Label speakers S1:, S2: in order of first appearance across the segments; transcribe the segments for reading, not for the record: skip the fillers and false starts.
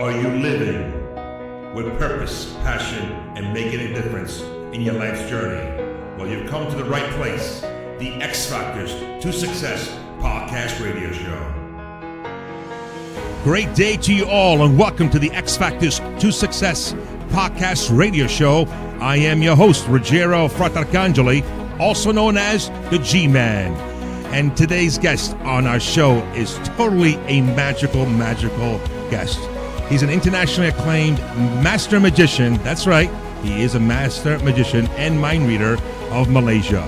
S1: Are you living with purpose, passion, and making a difference in your life's journey? Well, you've come to the right place. The X Factors to Success podcast radio show. Great day to you all, and welcome to the X Factors to Success podcast radio show. I am your host, Ruggiero Fratarcangeli, also known as the G-Man. And today's guest on our show is totally a magical guest. He's an internationally acclaimed master magician. That's right, he is a master magician and mind reader of Malaysia.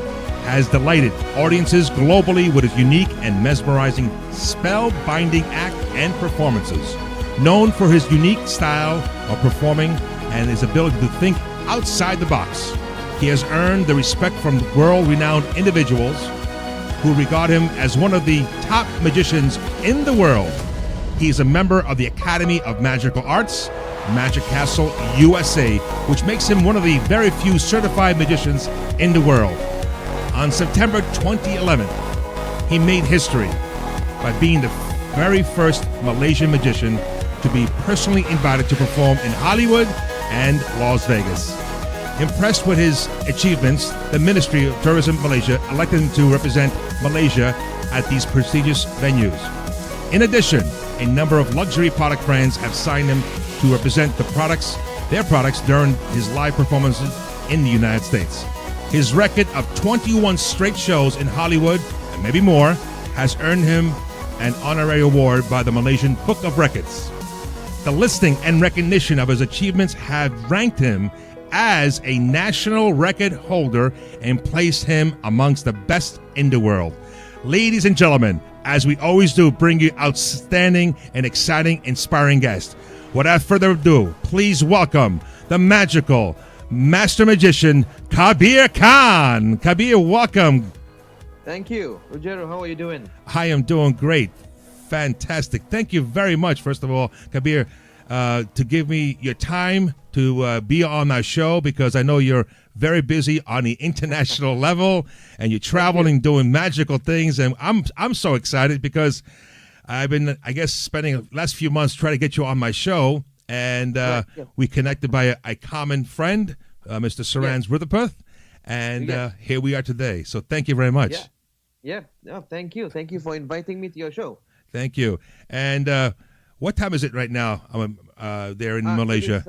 S1: Has delighted audiences globally with his unique and mesmerizing spell-binding act and performances. Known for his unique style of performing and his ability to think outside the box, he has earned the respect from world-renowned individuals who regard him as one of the top magicians in the world. He is a member of the Academy of Magical Arts, Magic Castle USA, which makes him one of the very few certified magicians in the world. On September 2011, he made history by being the very first Malaysian magician to be personally invited to perform in Hollywood and Las Vegas. Impressed with his achievements, the Ministry of Tourism Malaysia elected him to represent Malaysia at these prestigious venues. In addition, a number of luxury product brands have signed him to represent their products during his live performances in the United States. His record of 21 straight shows in Hollywood, and maybe more, has earned him an honorary award by the Malaysian Book of Records. The listing and recognition of his achievements have ranked him as a national record holder and placed him amongst the best in the world. Ladies and gentlemen, as we always do, bring you outstanding and exciting, inspiring guests. Without further ado, please welcome the magical master magician, Kabir Khan. Kabir, welcome.
S2: Thank you. Ruggiero, how are you doing?
S1: I am doing great. Fantastic. Thank you very much, first of all, Kabir, to give me your time to be on my show, because I know you're very busy on the international level and you're traveling, doing magical things. And I'm so excited because I've been, spending the last few months trying to get you on my show. And we connected by a common friend, Mr. Sarans Rutherputh. And here we are today. So thank you very much.
S2: No, thank you. Thank you for inviting me to your show.
S1: Thank you. And what time is it right now there in Malaysia?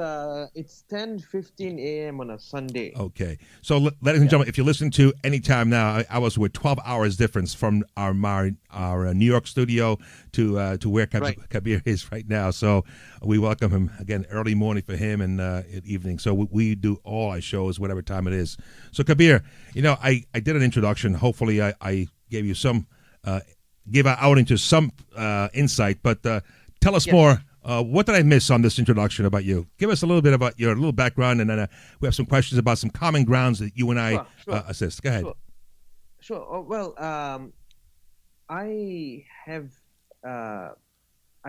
S2: It's 10:15 a.m. on a Sunday.
S1: Okay. So, ladies and gentlemen, if you listen to any time now, I was with 12 hours difference from our New York studio to where Kabir is right now. So we welcome him again, early morning for him and evening. So we do all our shows, whatever time it is. So Kabir, I did an introduction. Hopefully I gave you some, gave out into some insight, but tell us more. What did I miss on this introduction about you? Give us a little bit about your little background, and then we have some questions about some common grounds that you and I assist. Go ahead.
S2: Sure. I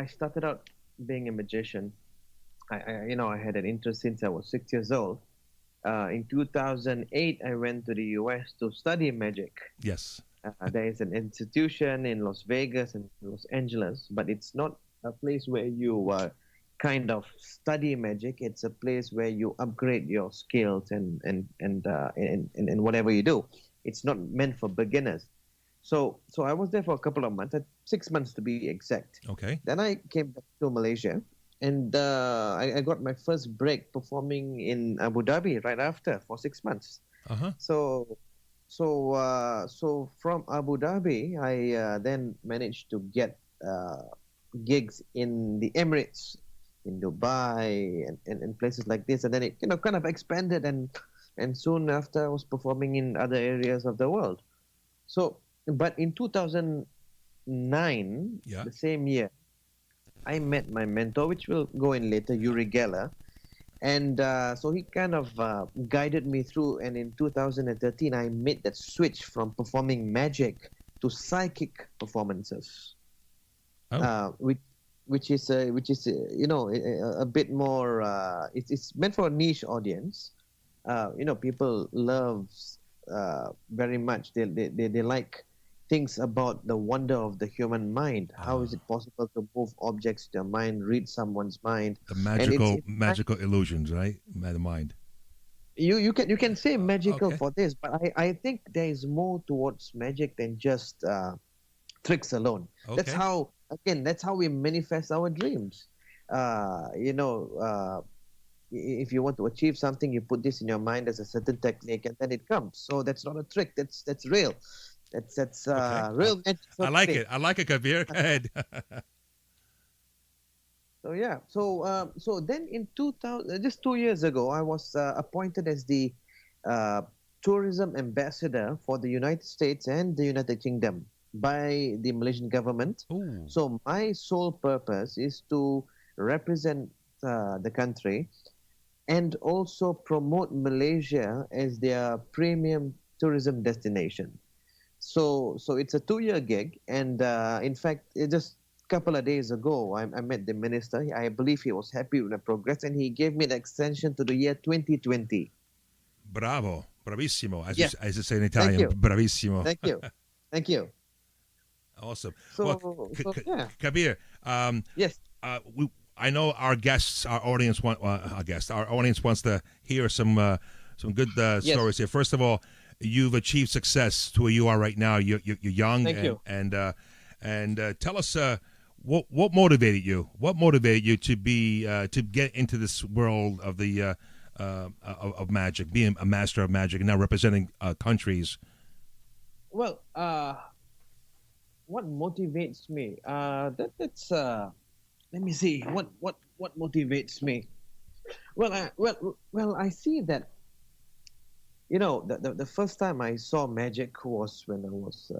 S2: started out being a magician. I had an interest since I was 6 years old. In 2008, I went to the US to study magic.
S1: Yes.
S2: There is an institution in Las Vegas and Los Angeles, but it's not a place where you kind of study magic. It's a place where you upgrade your skills and whatever you do. It's not meant for beginners. So I was there for a couple of months, 6 months to be exact.
S1: Okay.
S2: Then I came back to Malaysia, and I got my first break performing in Abu Dhabi right after for 6 months.
S1: Uh-huh.
S2: So from Abu Dhabi, I then managed to get gigs in the Emirates, in Dubai, and places like this, and then it kind of expanded, and soon after I was performing in other areas of the world. So, but in 2009, the same year, I met my mentor, which we'll go in later, Uri Geller. And so he kind of guided me through, and in 2013 I made that switch from performing magic to psychic performances, which is a bit more. It's meant for a niche audience. People love very much. They like things about the wonder of the human mind. How is it possible to move objects to your mind, read someone's mind?
S1: The
S2: And
S1: magical illusions, right? The mind.
S2: you can say magical
S1: Okay.
S2: for this, but I think there is more towards magic than just tricks alone. That's
S1: Okay.
S2: how that's how we manifest our dreams. Uh, you know, uh, if you want to achieve something, you put this in your mind as a certain technique, and then it comes. So that's not a trick. That's real. That's
S1: Okay.
S2: real magic, so
S1: I
S2: to
S1: like
S2: say.
S1: it. I like it, Kabir. Go ahead.
S2: So yeah. So then in 2000, just 2 years ago, I was appointed as the uh, tourism ambassador for the United States and the United Kingdom by the Malaysian government.
S1: Ooh.
S2: So my sole purpose is to represent the country and also promote Malaysia as their premium tourism destination. So it's a 2 year gig, and in fact, it just a couple of days ago, I met the minister. I believe he was happy with the progress, and he gave me an extension to the year 2020.
S1: Bravo. Bravissimo.
S2: Yeah,
S1: As you say in
S2: thank
S1: Italian.
S2: you,
S1: Bravissimo.
S2: thank you, thank you.
S1: Awesome. Well,
S2: So yeah,
S1: Kabir,
S2: yes,
S1: I know our guests, our audience wants to hear some good
S2: yes,
S1: stories here. First of all, you've achieved success to where you are right now. You're young,
S2: thank you.
S1: and tell us what motivated you. What motivated you to get into this world of the of magic, being a master of magic, and now representing countries.
S2: Well, what motivates me? That's let me see. What motivates me? Well, I see that the first time I saw magic was when I was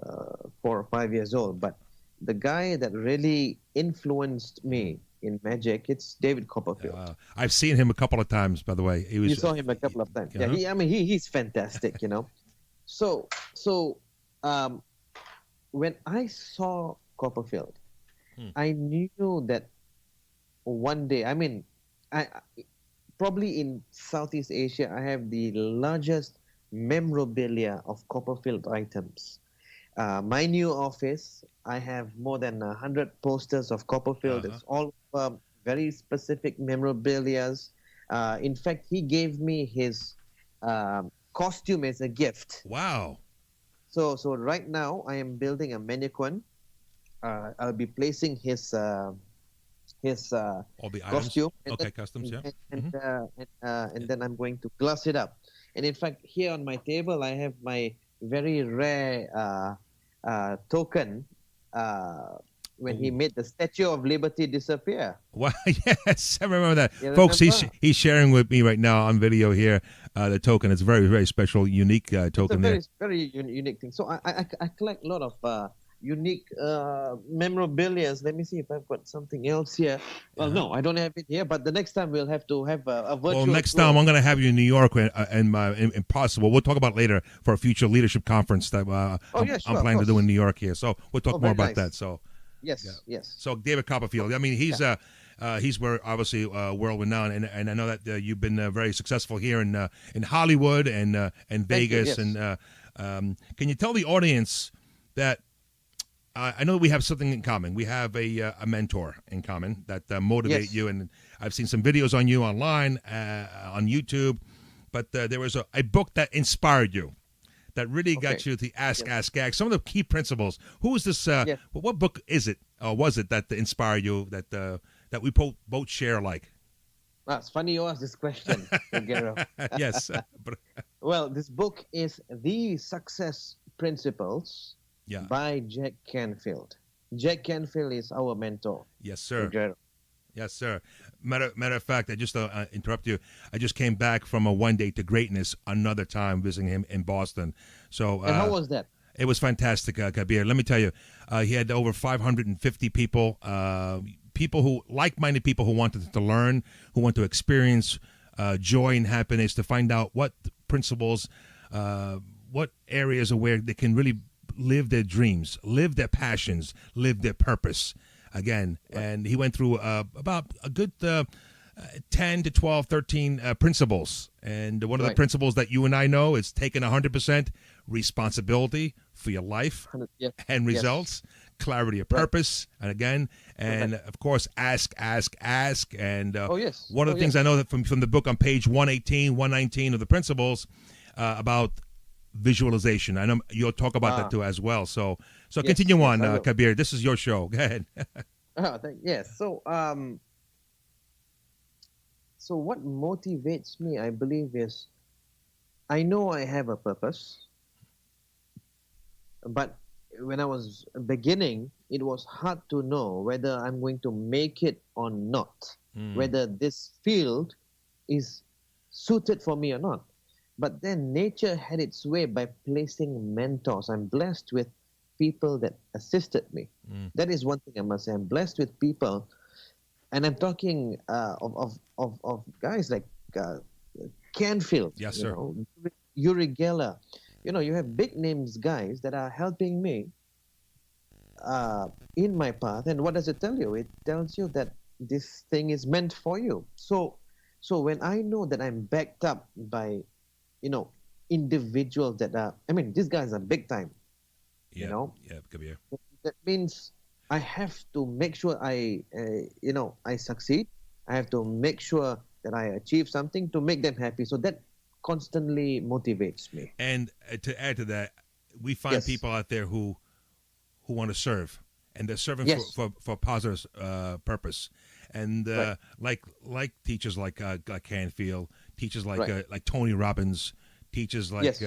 S2: 4 or 5 years old. But the guy that really influenced me in magic, it's David Copperfield.
S1: I've seen him a couple of times, by the way. He
S2: You
S1: was.
S2: saw him a couple of times. Yeah,
S1: Uh-huh.
S2: I mean, he's fantastic. So when I saw Copperfield,
S1: Hmm.
S2: I knew that one day, I mean, probably in Southeast Asia, I have the largest memorabilia of Copperfield items. My new office, I have more than 100 posters of Copperfield.
S1: Uh-huh.
S2: It's all very specific memorabilias. In fact, he gave me his costume as a gift.
S1: Wow.
S2: So right now, I am building a mannequin. I'll be placing his
S1: All the items.
S2: costume,
S1: Okay, customs. Yeah.
S2: and,
S1: Mhm.
S2: and then I'm going to glass it up. And in fact, here on my table, I have my very rare token when he
S1: Ooh.
S2: made the Statue of Liberty disappear.
S1: Wow. Yes, I remember that,
S2: You
S1: folks.
S2: remember?
S1: He's sharing with me right now on video here. The token. It's very very special, unique
S2: It's a
S1: token there.
S2: very unique thing. So I collect a lot of unique memorabilia. Let me see if I've got something else here. Well,
S1: Uh-huh.
S2: no, I don't have it here. But the next time we'll have to have a virtual
S1: Well, next
S2: tour.
S1: time I'm going to have you in New York and Impossible. We'll talk about it later for a future leadership conference that
S2: Oh yeah,
S1: I'm
S2: sure, of
S1: planning to do
S2: course.
S1: in New York here. So we'll talk
S2: Oh,
S1: more
S2: very
S1: about
S2: nice.
S1: that. So
S2: Yes, yes.
S1: so David Copperfield. I mean, he's where obviously world renowned, and I know that you've been very successful here in Hollywood and
S2: Thank you.
S1: Vegas.
S2: Yes.
S1: And can you tell the audience that I know we have something in common. We have a mentor in common that motivate
S2: Yes.
S1: you, and I've seen some videos on you online on YouTube. But there was a book that inspired you, that really got
S2: Okay.
S1: you to ask,
S2: Yes.
S1: ask, ask. Some of the key principles. Who is this?
S2: Yes.
S1: What book is it? Or was it that inspired you? That we both share like?
S2: It's funny you ask this question, Rogero.
S1: Yes, but
S2: Well, this book is The Success Principles
S1: yeah,
S2: by Jack Canfield. Jack Canfield is our mentor,
S1: yes, sir.
S2: Rogero.
S1: Yes, sir. Matter of fact, I just interrupt you. I just came back from a one day to greatness. Another time visiting him in Boston. So
S2: And how was that?
S1: it was fantastic, Kabir. Let me tell you, he had over 550 people, like-minded people who wanted to learn, who want to experience joy and happiness, to find out what principles, what areas are where they can really live their dreams, live their passions, live their purpose. Again, and he went through about a good 10 to 12, 13 principles. And one of the
S2: Right.
S1: principles that you and I know is taking 100% responsibility for your life
S2: 100, yes.
S1: and
S2: Yes.
S1: results, clarity of
S2: Right.
S1: purpose, and again, and of course, ask. And
S2: Oh, yes.
S1: one of the
S2: Oh,
S1: things
S2: yes.
S1: I know that from the book on page 118, 119 of the principles about visualization. I know you'll talk about that too as well. So
S2: Yes,
S1: continue
S2: yes,
S1: on,
S2: I will.
S1: Kabir. This is your show. Go ahead.
S2: Yes. So what motivates me, I believe, is I know I have a purpose, but when I was beginning, it was hard to know whether I'm going to make it or not, whether this field is suited for me or not. But then nature had its way by placing mentors. I'm blessed with people that assisted me. That is one thing I must say. I'm blessed with people, and I'm talking of guys like Canfield,
S1: Yes,
S2: you
S1: sir.
S2: know, Uri Geller. You know, you have big names guys that are helping me in my path. And what does it tell you? It tells you that this thing is meant for you. So when I know that I'm backed up by, you know, individuals that are, I mean, these guys are big time, you know,
S1: Kabir.
S2: that means I have to make sure I succeed. I have to make sure that I achieve something to make them happy. So that constantly motivates me.
S1: And to add to that, we find
S2: Yes.
S1: people out there who want to serve, and they're serving
S2: Yes.
S1: for positive purpose. And
S2: Right.
S1: like teachers like Canfield, teachers like
S2: Right.
S1: like Tony Robbins, teachers like
S2: Yes.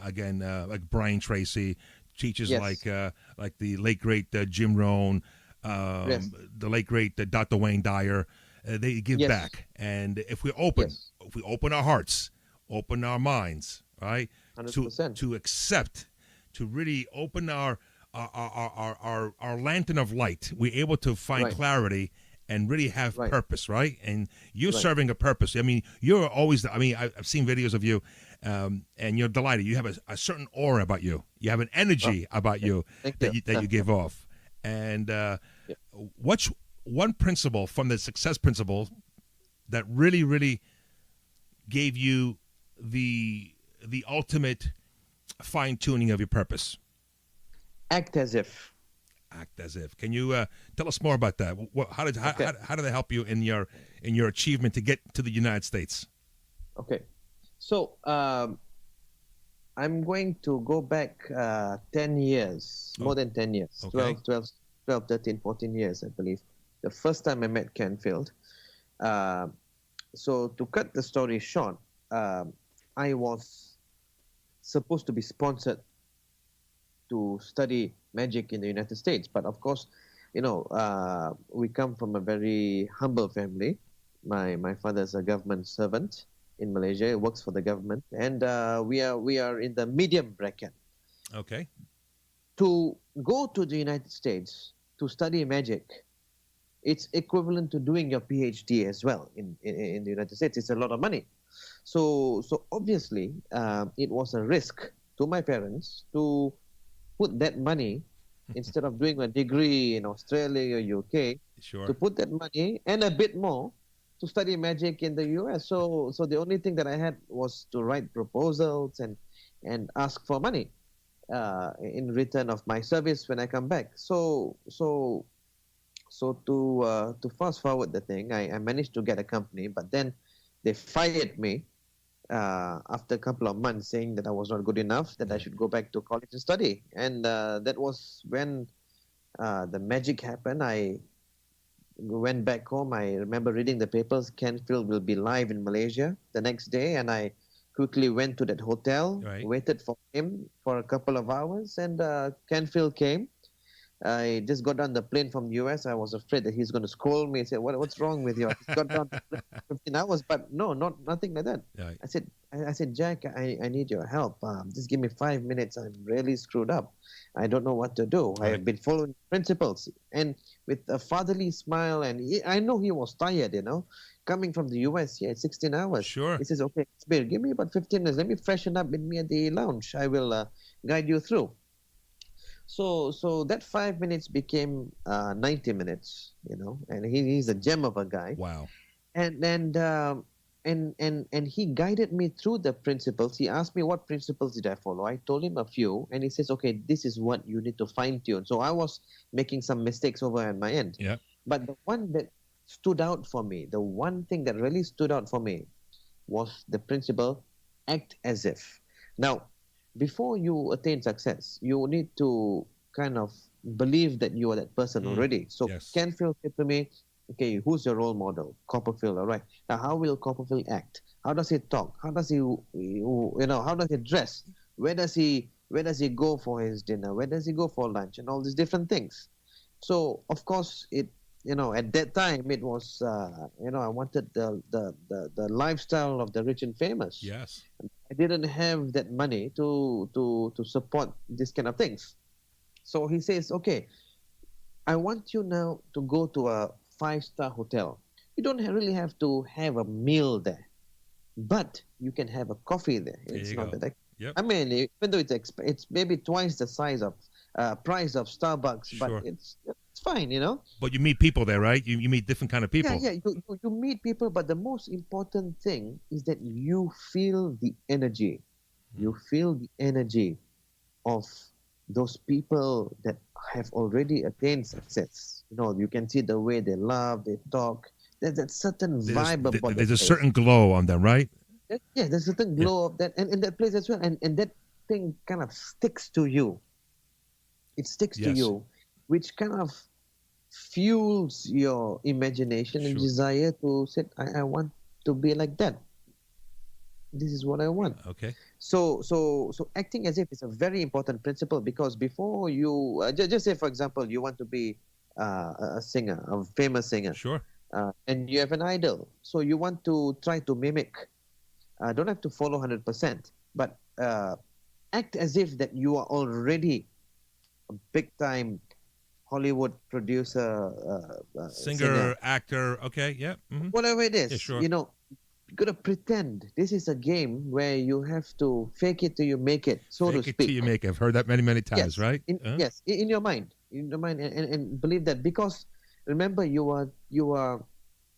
S1: again like Brian Tracy, teachers
S2: Yes.
S1: like the late great Jim Rohn,
S2: Yes.
S1: the late great Dr. Wayne Dyer. They give
S2: Yes.
S1: back, and if we open,
S2: Yes.
S1: if we open our hearts, open our minds, right,
S2: 100%.
S1: to accept, to really open our lantern of light, we're able to find
S2: Right.
S1: clarity and really have
S2: Right.
S1: purpose, right? And you're
S2: Right.
S1: serving a purpose. I mean, you're always. I mean, I've seen videos of you, and you're delighted. You have a certain aura about you. You have an energy about you
S2: Thank
S1: that
S2: you.
S1: that you give off. And what's one principle from the success principle that really gave you the ultimate fine tuning of your purpose?
S2: Act as if.
S1: Act as if. Can you tell us more about that? How did that help you in your achievement to get to the United States?
S2: Okay. So I'm going to go back 10 years, more than 10 years,
S1: Okay.
S2: 12, 13, 14 years, I believe. The first time I met Canfield. So to cut the story short, I was supposed to be sponsored to study magic in the United States. But of course, you know, we come from a very humble family. My father's a government servant in Malaysia. He works for the government, and we are in the medium bracket.
S1: Okay.
S2: To go to the United States to study magic, it's equivalent to doing your PhD as well in the United States. It's a lot of money. So obviously, it was a risk to my parents to put that money instead of doing a degree in Australia or UK,
S1: Sure.
S2: to put that money and a bit more to study magic in the US. So the only thing that I had was to write proposals and ask for money in return of my service when I come back. So to fast forward the thing, I managed to get a company, but then they fired me after a couple of months, saying that I was not good enough, that I should go back to college and study. And that was when the magic happened. I went back home. I remember reading the papers. Canfield will be live in Malaysia the next day, and I quickly went to that hotel,
S1: Right.
S2: waited for him for a couple of hours, and Canfield came. I just got on the plane from the US. I was afraid that he's going to scold me and say, "What's wrong with you?" I just got down the plane for 15 hours, but no, nothing like that.
S1: Right.
S2: I said, Jack, I need your help. Just give me 5 minutes. I'm really screwed up. I don't know what to do. I have been following principles. And with a fatherly smile, and I know he was tired, coming from the US here, 16 hours.
S1: Sure.
S2: He says, okay, Kabir, give me about 15 minutes. Let me freshen up with me at the lounge. I will guide you through. So that 5 minutes became 90 minutes, and he's a gem of a guy.
S1: Wow.
S2: And he guided me through the principles. He asked me what principles did I follow. I told him a few, and he says, "Okay, this is what you need to fine tune." So I was making some mistakes over at my end,
S1: Yeah.
S2: but the one that stood out for me, the one thing that really stood out for me, was the principle: act as if. Now, before you attain success, you need to kind of believe that you are that person already. So
S1: Yes.
S2: Canfield said to me, "Okay, who's your role model?" Copperfield, all right. Now, how will Copperfield act? How does he talk? How does how does he dress? Where does he go for his dinner? Where does he go for lunch? And all these different things. So, of course, at that time, it was, I wanted the lifestyle of the rich and famous.
S1: Yes.
S2: I didn't have that money to support this kind of things. So he says, "Okay, I want you now to go to a five-star hotel. You don't really have to have a meal there, but you can have a coffee there.
S1: There
S2: It's
S1: you
S2: not
S1: go.
S2: that.
S1: Yep.
S2: I mean, even though it's maybe twice the price of Starbucks, but
S1: Sure.
S2: it's fine.
S1: But you meet people there, right? You meet different kind of
S2: Yeah,
S1: people.
S2: yeah. You meet people, but the most important thing is that you feel the energy. You feel the energy of those people that have already attained success. You can see the way they laugh, they talk. There's that certain vibe about
S1: There's
S2: the
S1: a
S2: place.
S1: certain glow on them, right?
S2: Yeah, there's a certain
S1: Yeah.
S2: glow of that, and in that place as well, and that thing kind of sticks to you. It sticks to
S1: Yes.
S2: you, which kind of fuels your imagination and
S1: Sure.
S2: desire to say, I want to be like that. This is what I want.
S1: Okay.
S2: So acting as if is a very important principle, because before you just say, for example, you want to be a singer, a famous singer,
S1: Sure.
S2: and you have an idol, so you want to try to mimic. Don't have to follow 100%, but act as if that you are already a big time Hollywood producer,
S1: Singer, actor. Okay. Yeah.
S2: whatever it is.
S1: Yeah. Sure.
S2: You gotta pretend. This is a game where you have to fake it till you make it, so to
S1: Fake it till
S2: speak.
S1: you make it. I've heard that many times,
S2: Yes,
S1: right?
S2: in your mind, and believe that, because remember, you are.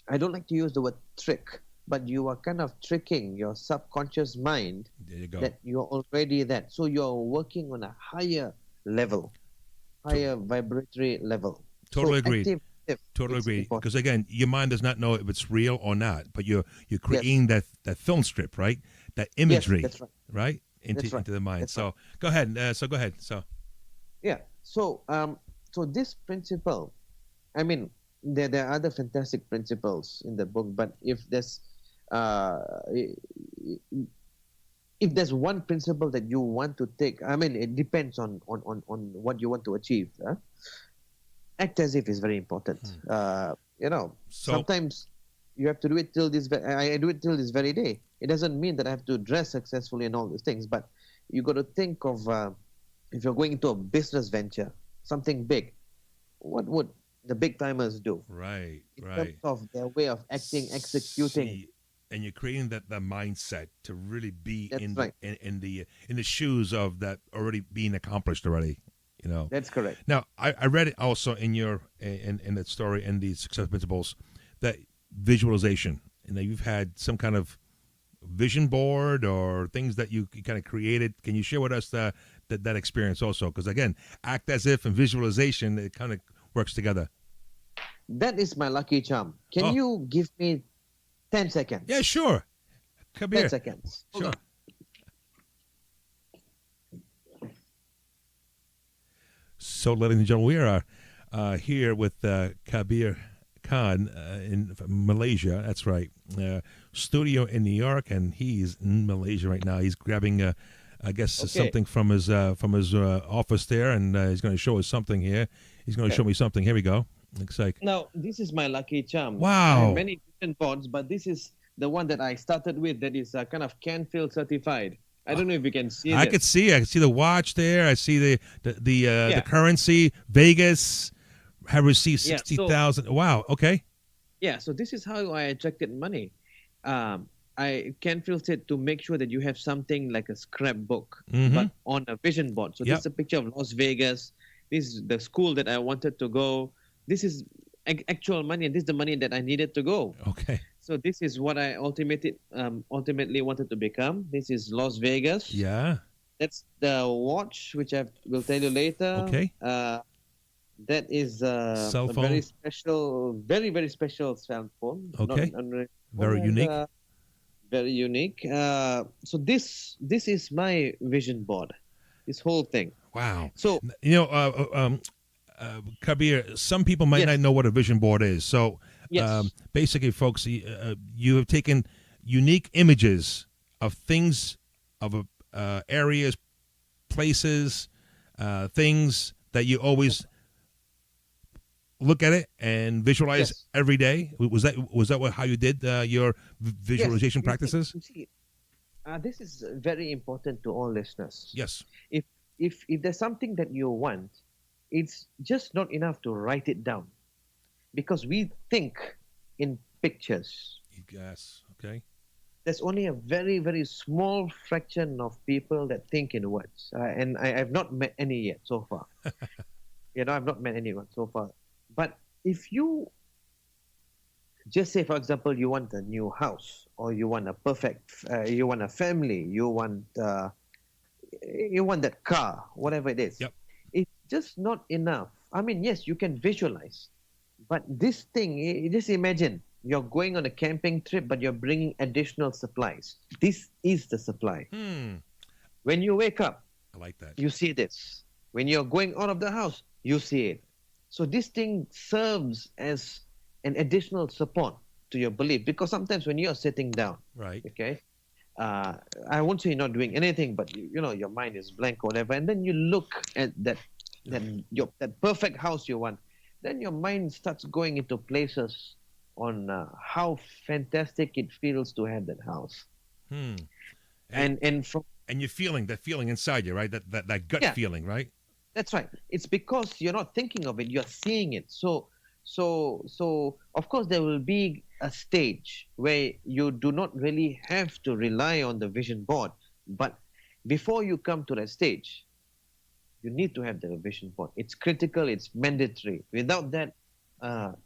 S2: I don't like to use the word trick, but you are kind of tricking your subconscious mind
S1: There you go.
S2: that you're already that. So you're working on a higher level,
S1: To-
S2: higher vibratory level.
S1: Totally
S2: So
S1: agreed.
S2: active,
S1: Totally
S2: it's
S1: agree.
S2: important.
S1: Because again, your mind does not know if it's real or not, but you're
S2: Yes,
S1: creating that film strip, right? That
S2: yes,
S1: imagery,
S2: that's right.
S1: right?
S2: That's right.
S1: Into the mind.
S2: That's right.
S1: So go ahead. Go ahead. So
S2: Yeah. So this principle, I mean, there are other fantastic principles in the book, but uh, if there's one principle that you want to take, I mean, it depends on what you want to achieve. Act as if is very important.
S1: so
S2: Sometimes you have to do it till this. I do it till this very day. It doesn't mean that I have to dress successfully and all these things, but you got to think of, if you're going into a business venture, something big, what would the big timers do
S1: right,
S2: in terms
S1: right.
S2: of their way of acting, executing?
S1: See, and you're creating that mindset to really be
S2: That's
S1: in
S2: right.
S1: the shoes of that already being accomplished already.
S2: That's correct.
S1: Now, I read it also in your in that story in the success principles, that visualization. And that you've had some kind of vision board or things that you kind of created. Can you share with us that experience also? Because again, act as if and visualization, it kind of works together.
S2: That is my lucky charm. Can
S1: Oh,
S2: you give me 10 seconds?
S1: yeah, sure.
S2: 10
S1: Kabir,
S2: seconds. Hold
S1: sure.
S2: on.
S1: So, ladies and gentlemen, we are here with Kabir Khan in Malaysia. That's right. Studio in New York, and he's in Malaysia right now. He's grabbing, I guess,
S2: Okay.
S1: something from his office there, and he's going to show us something here. He's going to
S2: Okay.
S1: show me something. Here we go. Looks like,
S2: Now, this is my lucky charm. I have
S1: wow.
S2: many different boards, but this is the one that I started with, that is kind of Canfield certified. I don't know if you can see
S1: I
S2: it.
S1: could see. I could see the watch there. I see the
S2: Yeah.
S1: currency. Vegas have received
S2: Yeah,
S1: 60,000. Wow. Okay.
S2: Yeah, so this is how I attracted money. Canfield said to make sure that you have something like a scrapbook,
S1: Mm-hmm.
S2: but on a vision board. So
S1: Yep.
S2: this is a picture of Las Vegas. This is the school that I wanted to go. This is actual money, and this is the money that I needed to go.
S1: Okay.
S2: So this is what I ultimately wanted to become. This is Las Vegas.
S1: Yeah.
S2: That's the watch, which I will tell you later.
S1: Okay.
S2: That is
S1: Cell
S2: a
S1: phone.
S2: very special, very, very special cell phone.
S1: Okay. Very
S2: And,
S1: unique.
S2: very unique. So this is my vision board. This whole thing.
S1: Wow.
S2: So
S1: Kabir, some people might not know what a vision board is. So
S2: yes,
S1: basically, folks, you have taken unique images of things, of areas, places, things that you always look at it and visualize every day. Was that how you did your visualization practices?
S2: You see, this is very important to all listeners.
S1: Yes.
S2: If there's something that you want, it's just not enough to write it down, because we think in pictures.
S1: Yes. Okay.
S2: There's only a very, very small fraction of people that think in words, and I've not met any yet so far. I've not met anyone so far. But if you just say, for example, you want a new house, or you want you want a family, you want that car, whatever it is.
S1: Yep.
S2: It's just not enough. I mean, yes, you can visualize, but this thing, just imagine you're going on a camping trip, but you're bringing additional supplies. This is the supply. When you wake up,
S1: I like that.
S2: you see this. When you're going out of the house, you see it. So this thing serves as an additional support to your belief, because sometimes when you're sitting down,
S1: right?
S2: Okay, I won't say you're not doing anything, but your mind is blank or whatever, and then you look at that perfect house you want, then your mind starts going into places on how fantastic it feels to have that house. And
S1: you're feeling that feeling inside you, right? That gut feeling, right?
S2: That's right. It's because you're not thinking of it, you're seeing it. So of course there will be a stage where you do not really have to rely on the vision board. But before you come to that stage, you need to have the vision board. It's critical, it's mandatory. Without that,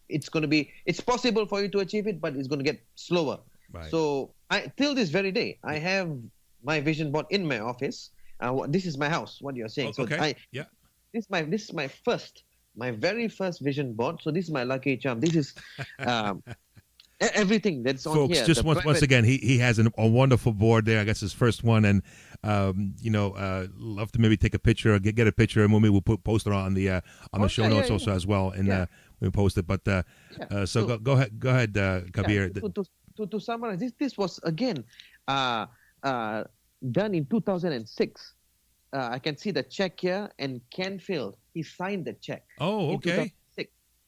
S2: it's possible for you to achieve it, but it's going to get slower.
S1: Right.
S2: So till this very day, I have my vision board in my office. This is my house, what you're saying.
S1: Okay.
S2: This is my very first vision board. So this is my lucky charm. This is everything that's on
S1: folks,
S2: here.
S1: Just once again, he has a wonderful board there. I guess his first one, and love to maybe take a picture or get a picture, and we'll post it on the show notes also as well, and we'll post it. But so go ahead, Kabir.
S2: To summarize, this was again done in 2006. I can see the check here, and Canfield, he signed the check.
S1: Oh, okay.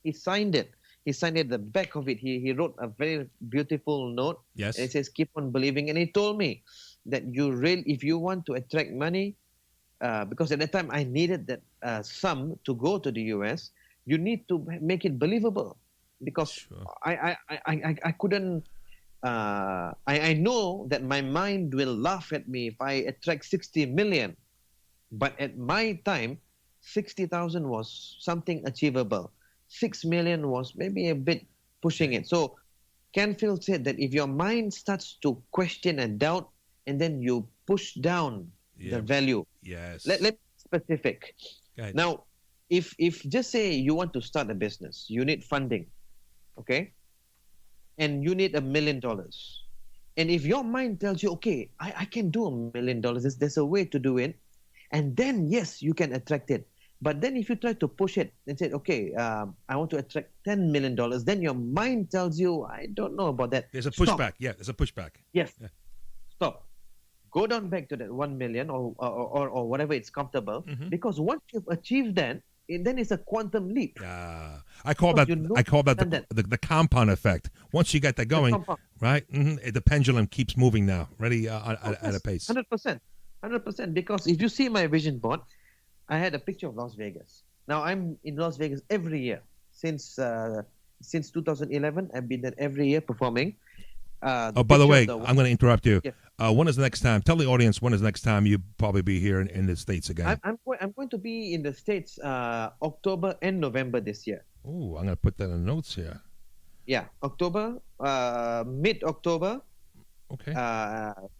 S2: He signed it. He signed it. The back of it, he wrote a very beautiful note.
S1: Yes.
S2: And it says, "Keep on believing." And he told me that if you want to attract money, because at that time I needed that sum to go to the US, you need to make it believable. Because I couldn't. I know that my mind will laugh at me if I attract 60 million. But at my time, 60,000 was something achievable. 6 million was maybe a bit pushing it. So Canfield said that if your mind starts to question and doubt, and then you push down the value.
S1: Yes.
S2: Let me be specific. Now, if just say you want to start a business, you need funding, okay? And you need $1 million. And if your mind tells you, okay, I can do $1 million, there's a way to do it, and then, yes, you can attract it. But then if you try to push it and say, okay, I want to attract $10 million, then your mind tells you, I don't know about that.
S1: There's a pushback. Yeah, there's a pushback.
S2: Yes. Yeah. Stop. Go down back to that 1 million or whatever it's comfortable, because once you've achieved that, then it's a quantum leap.
S1: Yeah, I call that the compound effect. Once you get that going, right? The pendulum keeps moving now, ready at a pace.
S2: 100%. Because if you see my vision board, I had a picture of Las Vegas. Now I'm in Las Vegas every year since 2011. I've been there every year performing.
S1: By the way, I'm going to interrupt you. Yeah. When is the next time? Tell the audience when is the next time you probably be here in the States again.
S2: I'm going to be in the States October and November this year.
S1: Oh, I'm gonna put that in the notes here.
S2: Yeah, October, mid-October,
S1: Okay.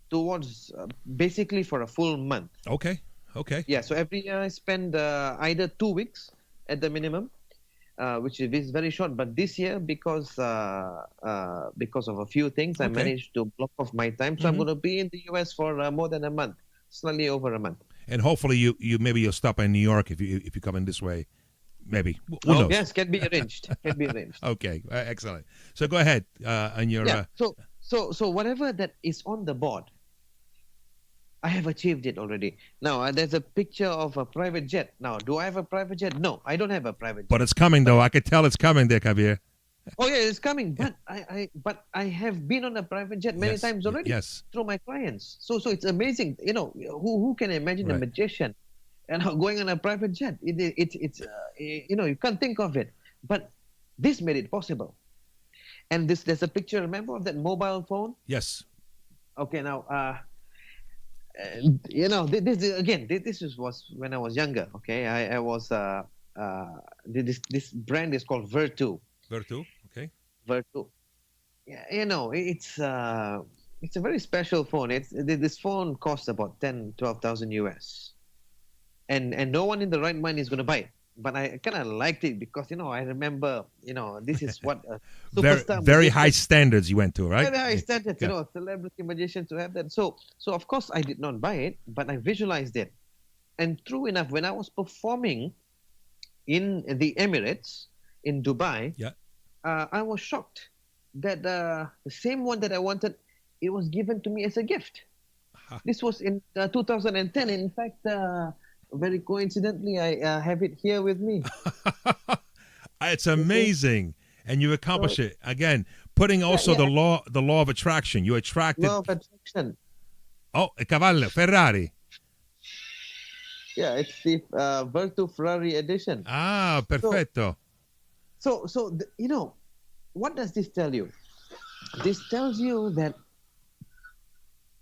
S2: towards basically for a full month.
S1: Okay. Okay.
S2: Yeah, so every year I spend either 2 weeks at the minimum, which is very short. But this year, because of a few things, I
S1: Okay.
S2: managed to block off my time. So I'm going to be in the US for more than a month, slightly over a month.
S1: And hopefully you maybe you'll stop in New York if you come in this way. Maybe. Who knows?
S2: Yes, can be arranged. Can be arranged.
S1: Okay. Excellent. So go ahead. On your.
S2: Yeah. So whatever that is on the board, I have achieved it already. Now there's a picture of a private jet. Now, do I have a private jet? No, I don't have a private jet.
S1: But it's coming though. I could tell it's coming there, Kabir.
S2: Oh yeah, it's coming. But I have been on a private jet many
S1: Yes.
S2: times already.
S1: Yes.
S2: Through my clients. So it's amazing. Who can imagine a
S1: Right.
S2: magician and going on a private jet? It's you can't think of it. But this made it possible. And there's a picture. Remember of that mobile phone?
S1: Yes.
S2: Okay, now this was when I was younger. Okay, I was this brand is called Vertu.
S1: Vertu. Okay.
S2: Vertu. Yeah, it's a very special phone. This phone costs about 12,000 US, and no one in the right mind is going to buy it. But I kind of liked it because I remember this is what a superstar
S1: Very
S2: magician-
S1: high standards you went to, right?
S2: very high standards,
S1: Yeah.
S2: celebrity magicians to have that. So of course I did not buy it, but I visualized it. And true enough, when I was performing in the Emirates, in Dubai,
S1: Yeah.
S2: I was shocked that the same one that I wanted, it was given to me as a gift. This was in 2010. In fact, very coincidentally, I have it here with me.
S1: It's amazing, and you accomplish it again. Putting also the law of attraction. You attracted.
S2: Law of attraction.
S1: Oh, a cavallo Ferrari.
S2: Yeah, it's the Vertu Ferrari edition.
S1: Ah, perfetto.
S2: So what does this tell you? This tells you that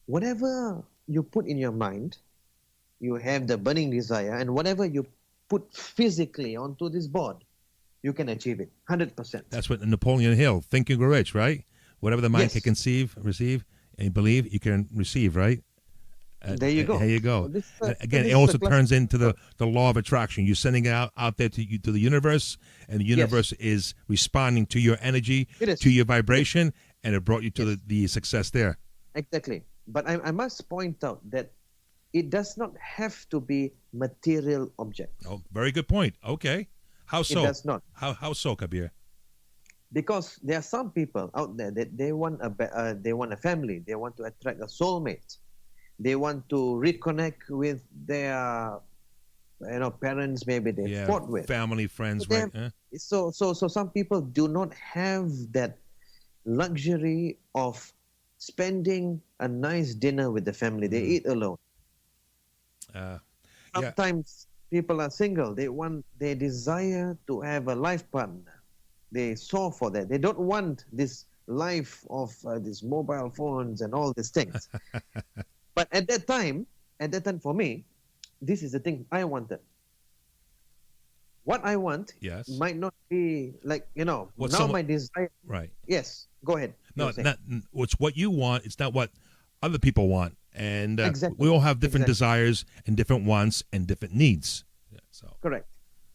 S2: whatever you put in your mind, you have the burning desire, and whatever you put physically onto this board, you can achieve it 100%.
S1: That's what Napoleon Hill, Think and Grow Rich, right? Whatever the mind
S2: Yes.
S1: can conceive, receive, and believe, you can receive, right?
S2: There you go.
S1: There you go.
S2: So this,
S1: Again,
S2: this
S1: it
S2: is
S1: also
S2: the
S1: turns into the law of attraction. You're sending it out there to the universe, and the universe is responding to your energy,
S2: It is.
S1: to your vibration, and it brought you to the success there.
S2: Exactly. But I must point out that it does not have to be material objects.
S1: Oh, very good point. Okay. How so?
S2: It does not.
S1: How so, Kabir?
S2: Because there are some people out there that they want a family, they want to attract a soulmate, they want to reconnect with their parents maybe they fought with.
S1: Family, friends,
S2: So they
S1: right?
S2: have- So some people do not have that luxury of spending a nice dinner with the family. They eat alone.
S1: Yeah.
S2: Sometimes people are single. They desire to have a life partner. They soar for that. They don't want this life of these mobile phones and all these things. But at that time for me, this is the thing I wanted. What I want
S1: Yes.
S2: might not be like,
S1: What
S2: now
S1: someone-
S2: my desire.
S1: Right.
S2: Yes, go ahead.
S1: No,
S2: You were saying.
S1: not it's what you want. It's not what other people want, and
S2: Exactly.
S1: we all have different
S2: Exactly.
S1: desires and different wants and different needs. Yeah, so
S2: Correct.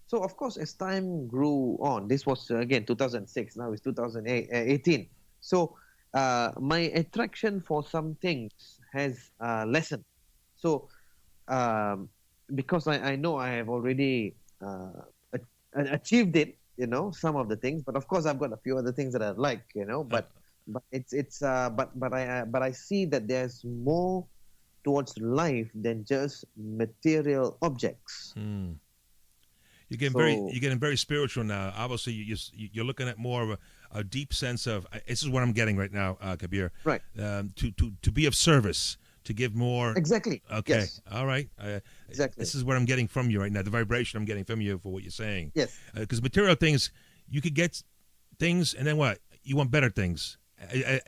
S2: So, of course, as time grew on, this was, again, 2006. Now it's 2018. So, my attraction for some things has lessened. So, because I know I have already achieved it, some of the things. But, of course, I've got a few other things that I like, But I see that there's more towards life than just material objects.
S1: you're getting very spiritual now. Obviously, you're looking at more of a deep sense of this is what I'm getting right now, Kabir.
S2: Right.
S1: To be of service, to give more.
S2: Exactly.
S1: Okay.
S2: Yes.
S1: All right.
S2: Exactly.
S1: This is what I'm getting from you right now. The vibration I'm getting from you for what you're saying.
S2: Yes.
S1: Because material things, you could get things, and then what? You want better things,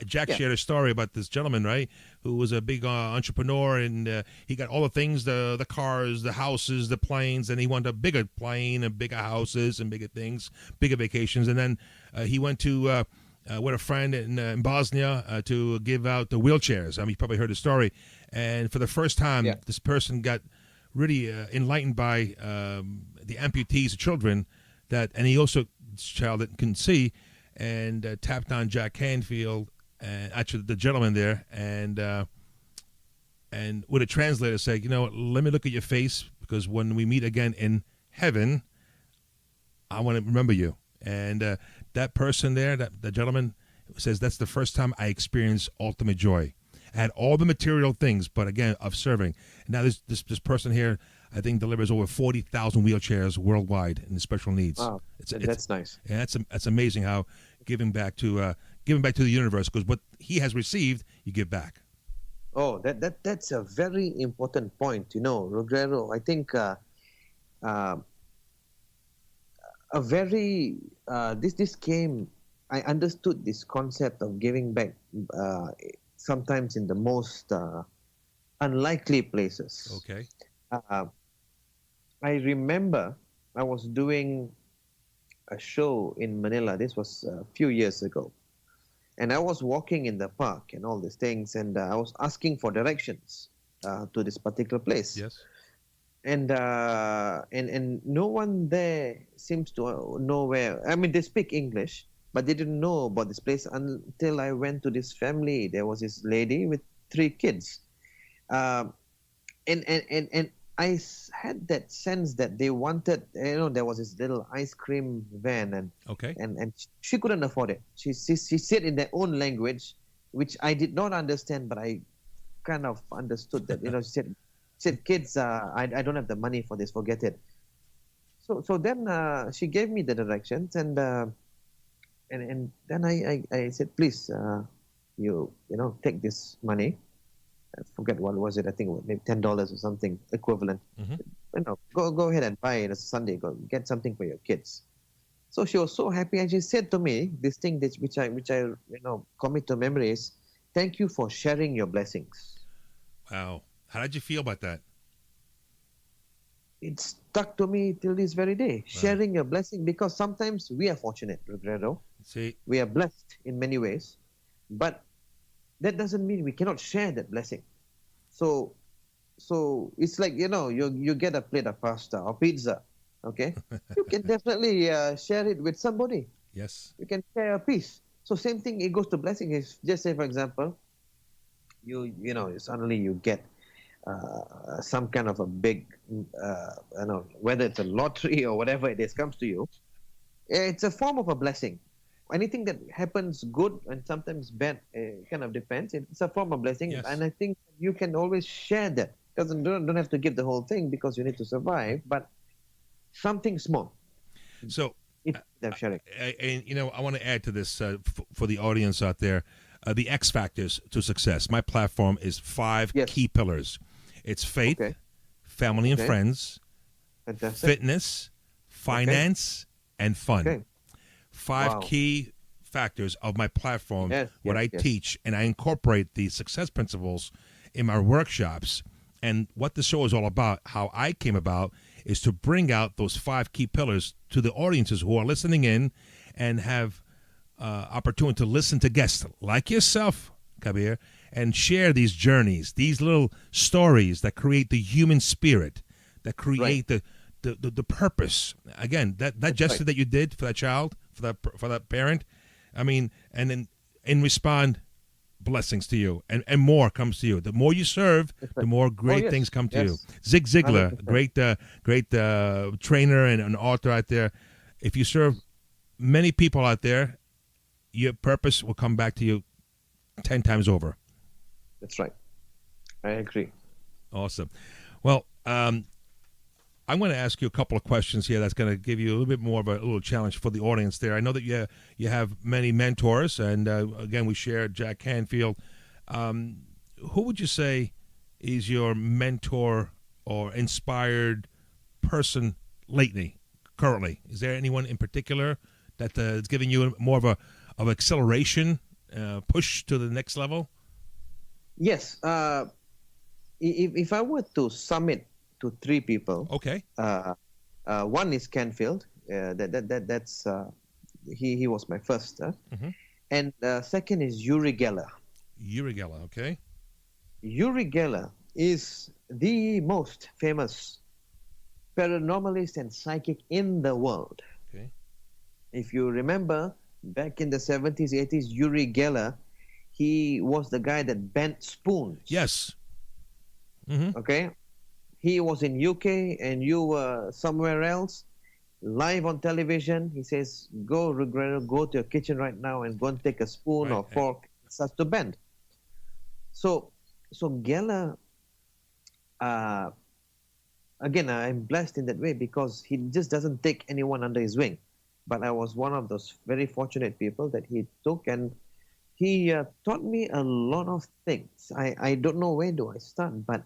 S1: Jack
S2: Yeah.
S1: shared a story about this gentleman, right, who was a big entrepreneur, and he got all the things, the cars, the houses, the planes, and he wanted a bigger plane and bigger houses and bigger things, bigger vacations. And then he went to with a friend in Bosnia to give out the wheelchairs. I mean, you probably heard the story. And for the first time,
S2: Yeah.
S1: this person got really enlightened by the amputees, the children, and he also, this child that couldn't see, and tapped on Jack Canfield, and actually the gentleman there, and with a translator say, let me look at your face, because when we meet again in heaven, I want to remember you. And that person there, the gentleman, says that's the first time I experienced ultimate joy. I had all the material things, but again, of serving. And now this person here, I think, delivers over 40,000 wheelchairs worldwide in the special needs.
S2: Wow, that's nice.
S1: Yeah, that's amazing how giving back to the universe, because what he has received, you give back.
S2: Oh, that's a very important point. Rogero, I think this came. I understood this concept of giving back sometimes in the most unlikely places.
S1: Okay.
S2: I remember I was doing a show in Manila. This was a few years ago. And I was walking in the park and all these things, and I was asking for directions to this particular place.
S1: Yes.
S2: And no one there seems to know where. I mean, they speak English, but they didn't know about this place until I went to this family. There was this lady with 3 kids. And I had that sense that they wanted, there was this little ice cream van, and she couldn't afford it. She said in their own language, which I did not understand, but I kind of understood that. She said, kids, I don't have the money for this, forget it. So then she gave me the directions, and then I said, please, take this money. I forget what was it. I think maybe $10 or something equivalent.
S1: Mm-hmm.
S2: Go ahead and buy it. It's Sunday. Go get something for your kids. So she was so happy, and she said to me this thing which I commit to memory is, thank you for sharing your blessings.
S1: Wow. How did you feel about that?
S2: It stuck to me till this very day. Wow. Sharing your blessing, because sometimes we are fortunate, Regredo.
S1: See,
S2: we are blessed in many ways, but that doesn't mean we cannot share that blessing. So it's like, you get a plate of pasta or pizza, okay? You can definitely share it with somebody.
S1: Yes.
S2: You can share a piece. So same thing, it goes to blessing. If, just say, for example, suddenly you get some kind of a big, whether it's a lottery or whatever it is, comes to you, it's a form of a blessing. Anything that happens good and sometimes bad, kind of depends. It's a form of blessing, yes. And I think you can always share that. Don't have to give the whole thing because you need to survive, but something small.
S1: So,
S2: sharing.
S1: I want to add to this for the audience out there, the X factors to success. My platform is 5 key pillars. It's faith, family and friends, fitness, finance, and fun.
S2: Okay.
S1: 5 key factors of my platform, what I teach, and I incorporate the success principles in my workshops. And what the show is all about, how I came about, is to bring out those 5 key pillars to the audiences who are listening in and have opportunity to listen to guests like yourself, Kabir, and share these journeys, these little stories that create the human spirit, that create the purpose. Again, that gesture that you did for that child, for that parent, I mean, and then in respond, blessings to you, and more comes to you. The more you serve, the more great things come to you. Zig Ziglar, 100%. great trainer and an author out there. If you serve many people out there, your purpose will come back to you 10 times over.
S2: That's right. I agree.
S1: Awesome. Well, I'm going to ask you a couple of questions here that's going to give you a little bit more of a little challenge for the audience there. I know that you have many mentors, and again, we shared Jack Canfield. Who would you say is your mentor or inspired person currently? Is there anyone in particular that is giving you more of acceleration push to the next level?
S2: Yes. If I were to sum it to three people,
S1: Okay.
S2: one is Canfield. That's he was my first, and second is Uri Geller.
S1: Uri Geller, okay.
S2: Uri Geller is the most famous paranormalist and psychic in the world.
S1: Okay.
S2: If you remember, back in the 70s, 80s, Uri Geller, he was the guy that bent spoons.
S1: Yes.
S2: Okay? He was in UK and you were somewhere else, live on television. He says, go to your kitchen right now and go and take a spoon or fork. It starts to bend. So Geller, again, I'm blessed in that way because he just doesn't take anyone under his wing. But I was one of those very fortunate people that he took, and he taught me a lot of things. I don't know where do I start, but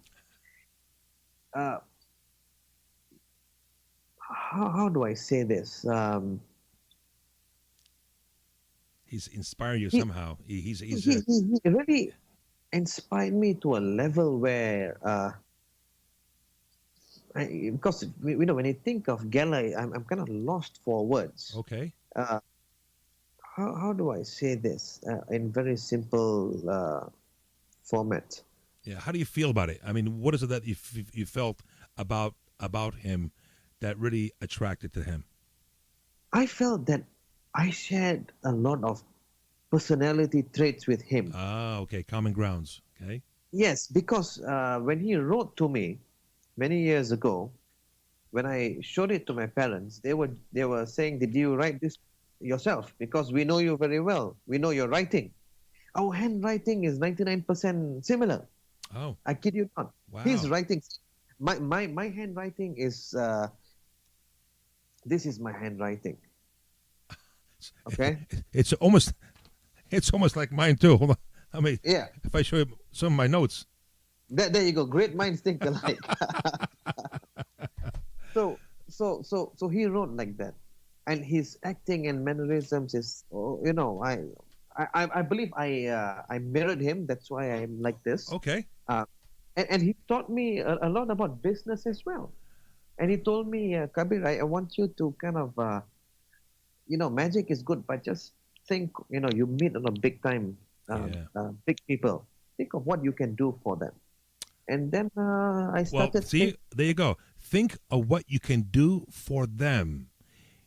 S2: how do I say this?
S1: He's inspired you somehow. He
S2: really inspired me to a level where, because when you think of Geller, I'm kind of lost for words.
S1: Okay.
S2: How do I say this in very simple format?
S1: Yeah. How do you feel about it? I mean, what is it that you felt about him that really attracted to him?
S2: I felt that I shared a lot of personality traits with him.
S1: Ah, okay. Common grounds. Okay.
S2: Yes, because when he wrote to me many years ago, when I showed it to my parents, they were saying, "Did you write this yourself? Because we know you very well. We know your writing. Our handwriting is 99% similar."
S1: Oh,
S2: I kid you not.
S1: wow.
S2: His writing, my handwriting is this is my handwriting. Okay.
S1: It's almost like mine too. Hold on. I mean,
S2: Yeah.
S1: if I show you some of my notes.
S2: There you go. Great minds think alike. So he wrote like that, and his acting and mannerisms is, I believe I mirrored him. That's why I'm like this.
S1: Okay.
S2: And he taught me a lot about business as well. And he told me, Kabir, I want you to kind of, magic is good, but just think, you meet on a big time, big people. Think of what you can do for them. And then I started.
S1: Well, see, there you go. Think of what you can do for them.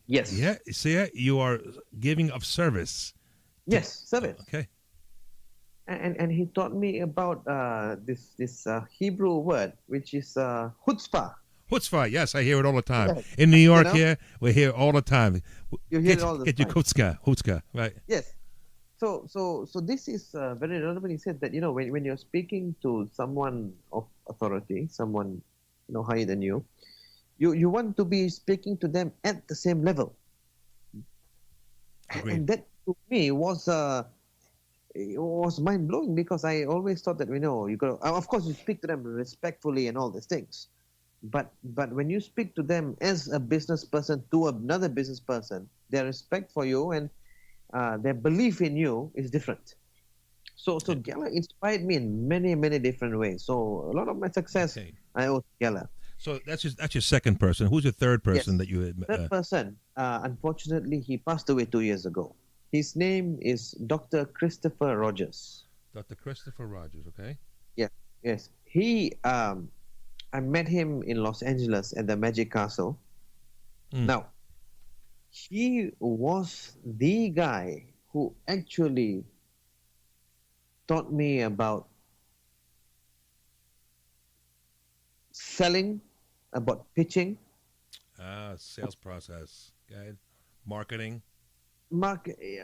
S2: Yes.
S1: Yeah. See, you are giving of service.
S2: Yes, service.
S1: Okay.
S2: And he taught me about this Hebrew word, which is chutzpah.
S1: Chutzpah, yes, I hear it all the time.
S2: Yes.
S1: In New York here, we hear it all the time.
S2: You hear it all the
S1: time. Get your chutzpah, right?
S2: Yes. So this is very relevant. He said that, when you're speaking to someone of authority, someone, higher than you, you want to be speaking to them at the same level.
S1: Agreed.
S2: And that to me was mind blowing, because I always thought that, you got to, of course you speak to them respectfully and all these things, but when you speak to them as a business person to another business person, their respect for you and their belief in you is different. So Geller inspired me in many, many different ways. So a lot of my success I owe to Geller.
S1: So that's your second person. Who's your third person that you had?
S2: Third person, unfortunately, he passed away 2 years ago. His name is Dr. Christopher Rogers.
S1: Dr. Christopher Rogers, okay.
S2: Yeah, yes. He, I met him in Los Angeles at the Magic Castle. Now, he was the guy who actually taught me about selling, about pitching.
S1: Sales process, okay. Marketing.
S2: Marketing.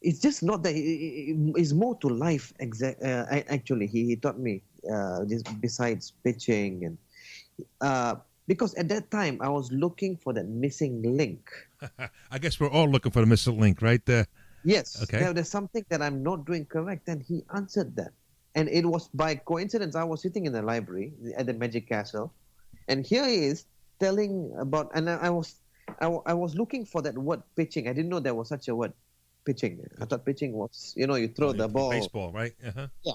S2: It's just not that. It's more to life. Actually, he taught me just besides pitching and. Because at that time I was looking for that missing link.
S1: I guess we're all looking for the missing link, right?
S2: Yes.
S1: Okay.
S2: There's something that I'm not doing correct, and he answered that. And it was by coincidence. I was sitting in the library at the Magic Castle, and here he is telling about. And I was I was looking for that word pitching. I didn't know there was such a word, pitching. I thought pitching was, you throw the ball.
S1: Baseball, right? Uh-huh.
S2: Yeah.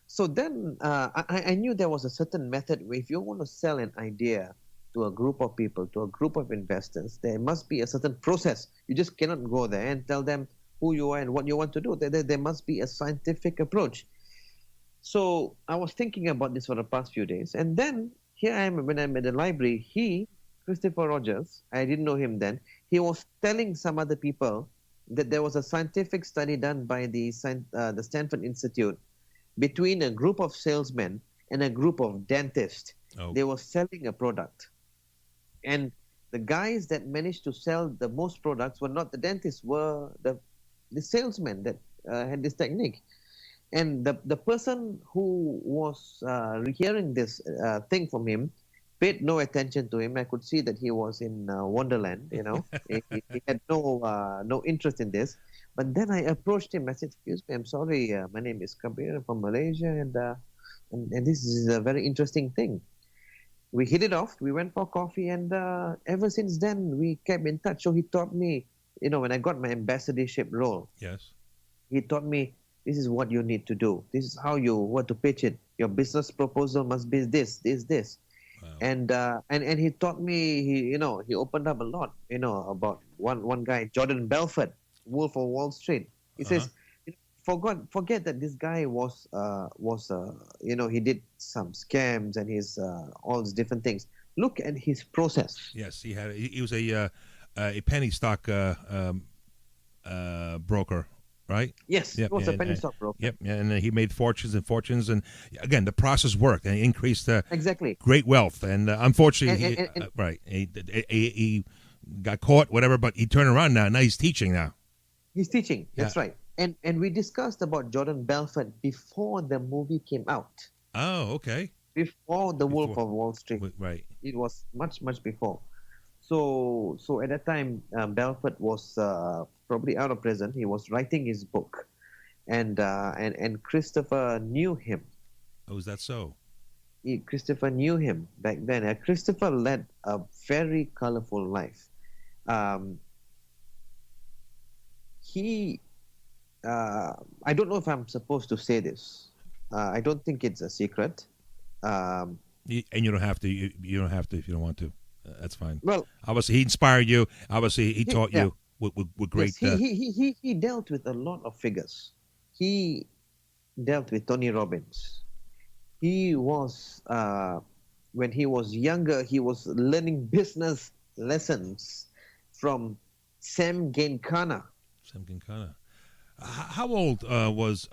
S2: So then I knew there was a certain method where if you want to sell an idea to a group of people, to a group of investors, there must be a certain process. You just cannot go there and tell them who you are and what you want to do. There must be a scientific approach. So I was thinking about this for the past few days. And then here I am when I'm at the library. Christopher Rogers, I didn't know him then, he was telling some other people that there was a scientific study done by the Stanford Institute between a group of salesmen and a group of dentists.
S1: Oh.
S2: They were selling a product. And the guys that managed to sell the most products were not the dentists, were the salesmen that had this technique. And the person who was hearing this thing from him paid no attention to him. I could see that he was in Wonderland, he had no interest in this. But then I approached him. I said, "Excuse me, I'm sorry. My name is Kabir from Malaysia, and this is a very interesting thing." We hit it off. We went for coffee, and ever since then we kept in touch. So he taught me, when I got my ambassadorship role.
S1: Yes.
S2: He taught me, this is what you need to do. This is how you want to pitch it. Your business proposal must be this. Wow. And he taught me. He opened up a lot. About one guy, Jordan Belfort, Wolf of Wall Street. He says, forget that this guy was he did some scams and his all these different things. Look at his process.
S1: Yes, he was a penny stock broker, right?
S2: Yes,
S1: yep,
S2: he was a penny stock broker.
S1: Yep, and he made fortunes, and again, the process worked and increased
S2: exactly
S1: great wealth. And unfortunately, he got caught, whatever. But he turned around now. Now he's teaching now.
S2: He's teaching. That's right. And we discussed about Jordan Belfort before the movie came out.
S1: Oh, okay.
S2: Before The Wolf of Wall Street.
S1: Right.
S2: It was much before. So at that time, Belfort was probably out of prison. He was writing his book, and Christopher knew him.
S1: Oh, is that so?
S2: Christopher knew him back then. Christopher led a very colorful life. I don't know if I'm supposed to say this. I don't think it's a secret.
S1: And you don't have to. You don't have to if you don't want to. That's fine.
S2: Well,
S1: obviously he inspired you. Obviously he taught you with great.
S2: Yes, he dealt with a lot of figures. He dealt with Tony Robbins. He was when he was younger, he was learning business lessons from Sam Giancana.
S1: Sam Giancana. How old was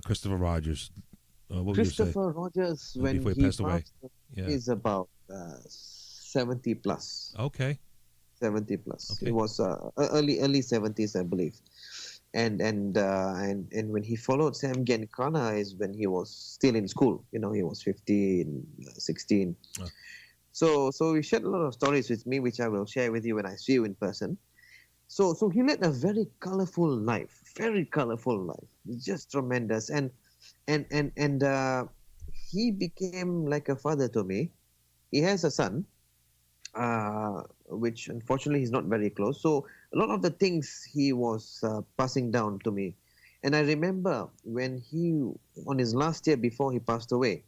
S1: Christopher Rogers?
S2: Christopher Rogers, when he passed away, is about 70 plus.
S1: Okay.
S2: 70 plus.
S1: Okay.
S2: It was early 70s, I believe. And when he followed Sam Giancana is when he was still in school. He was 15, 16. Oh. So he shared a lot of stories with me, which I will share with you when I see you in person. So he led a very colorful life, just tremendous. And he became like a father to me. He has a son, which unfortunately he's not very close. So a lot of the things he was passing down to me. And I remember when on his last year before he passed away,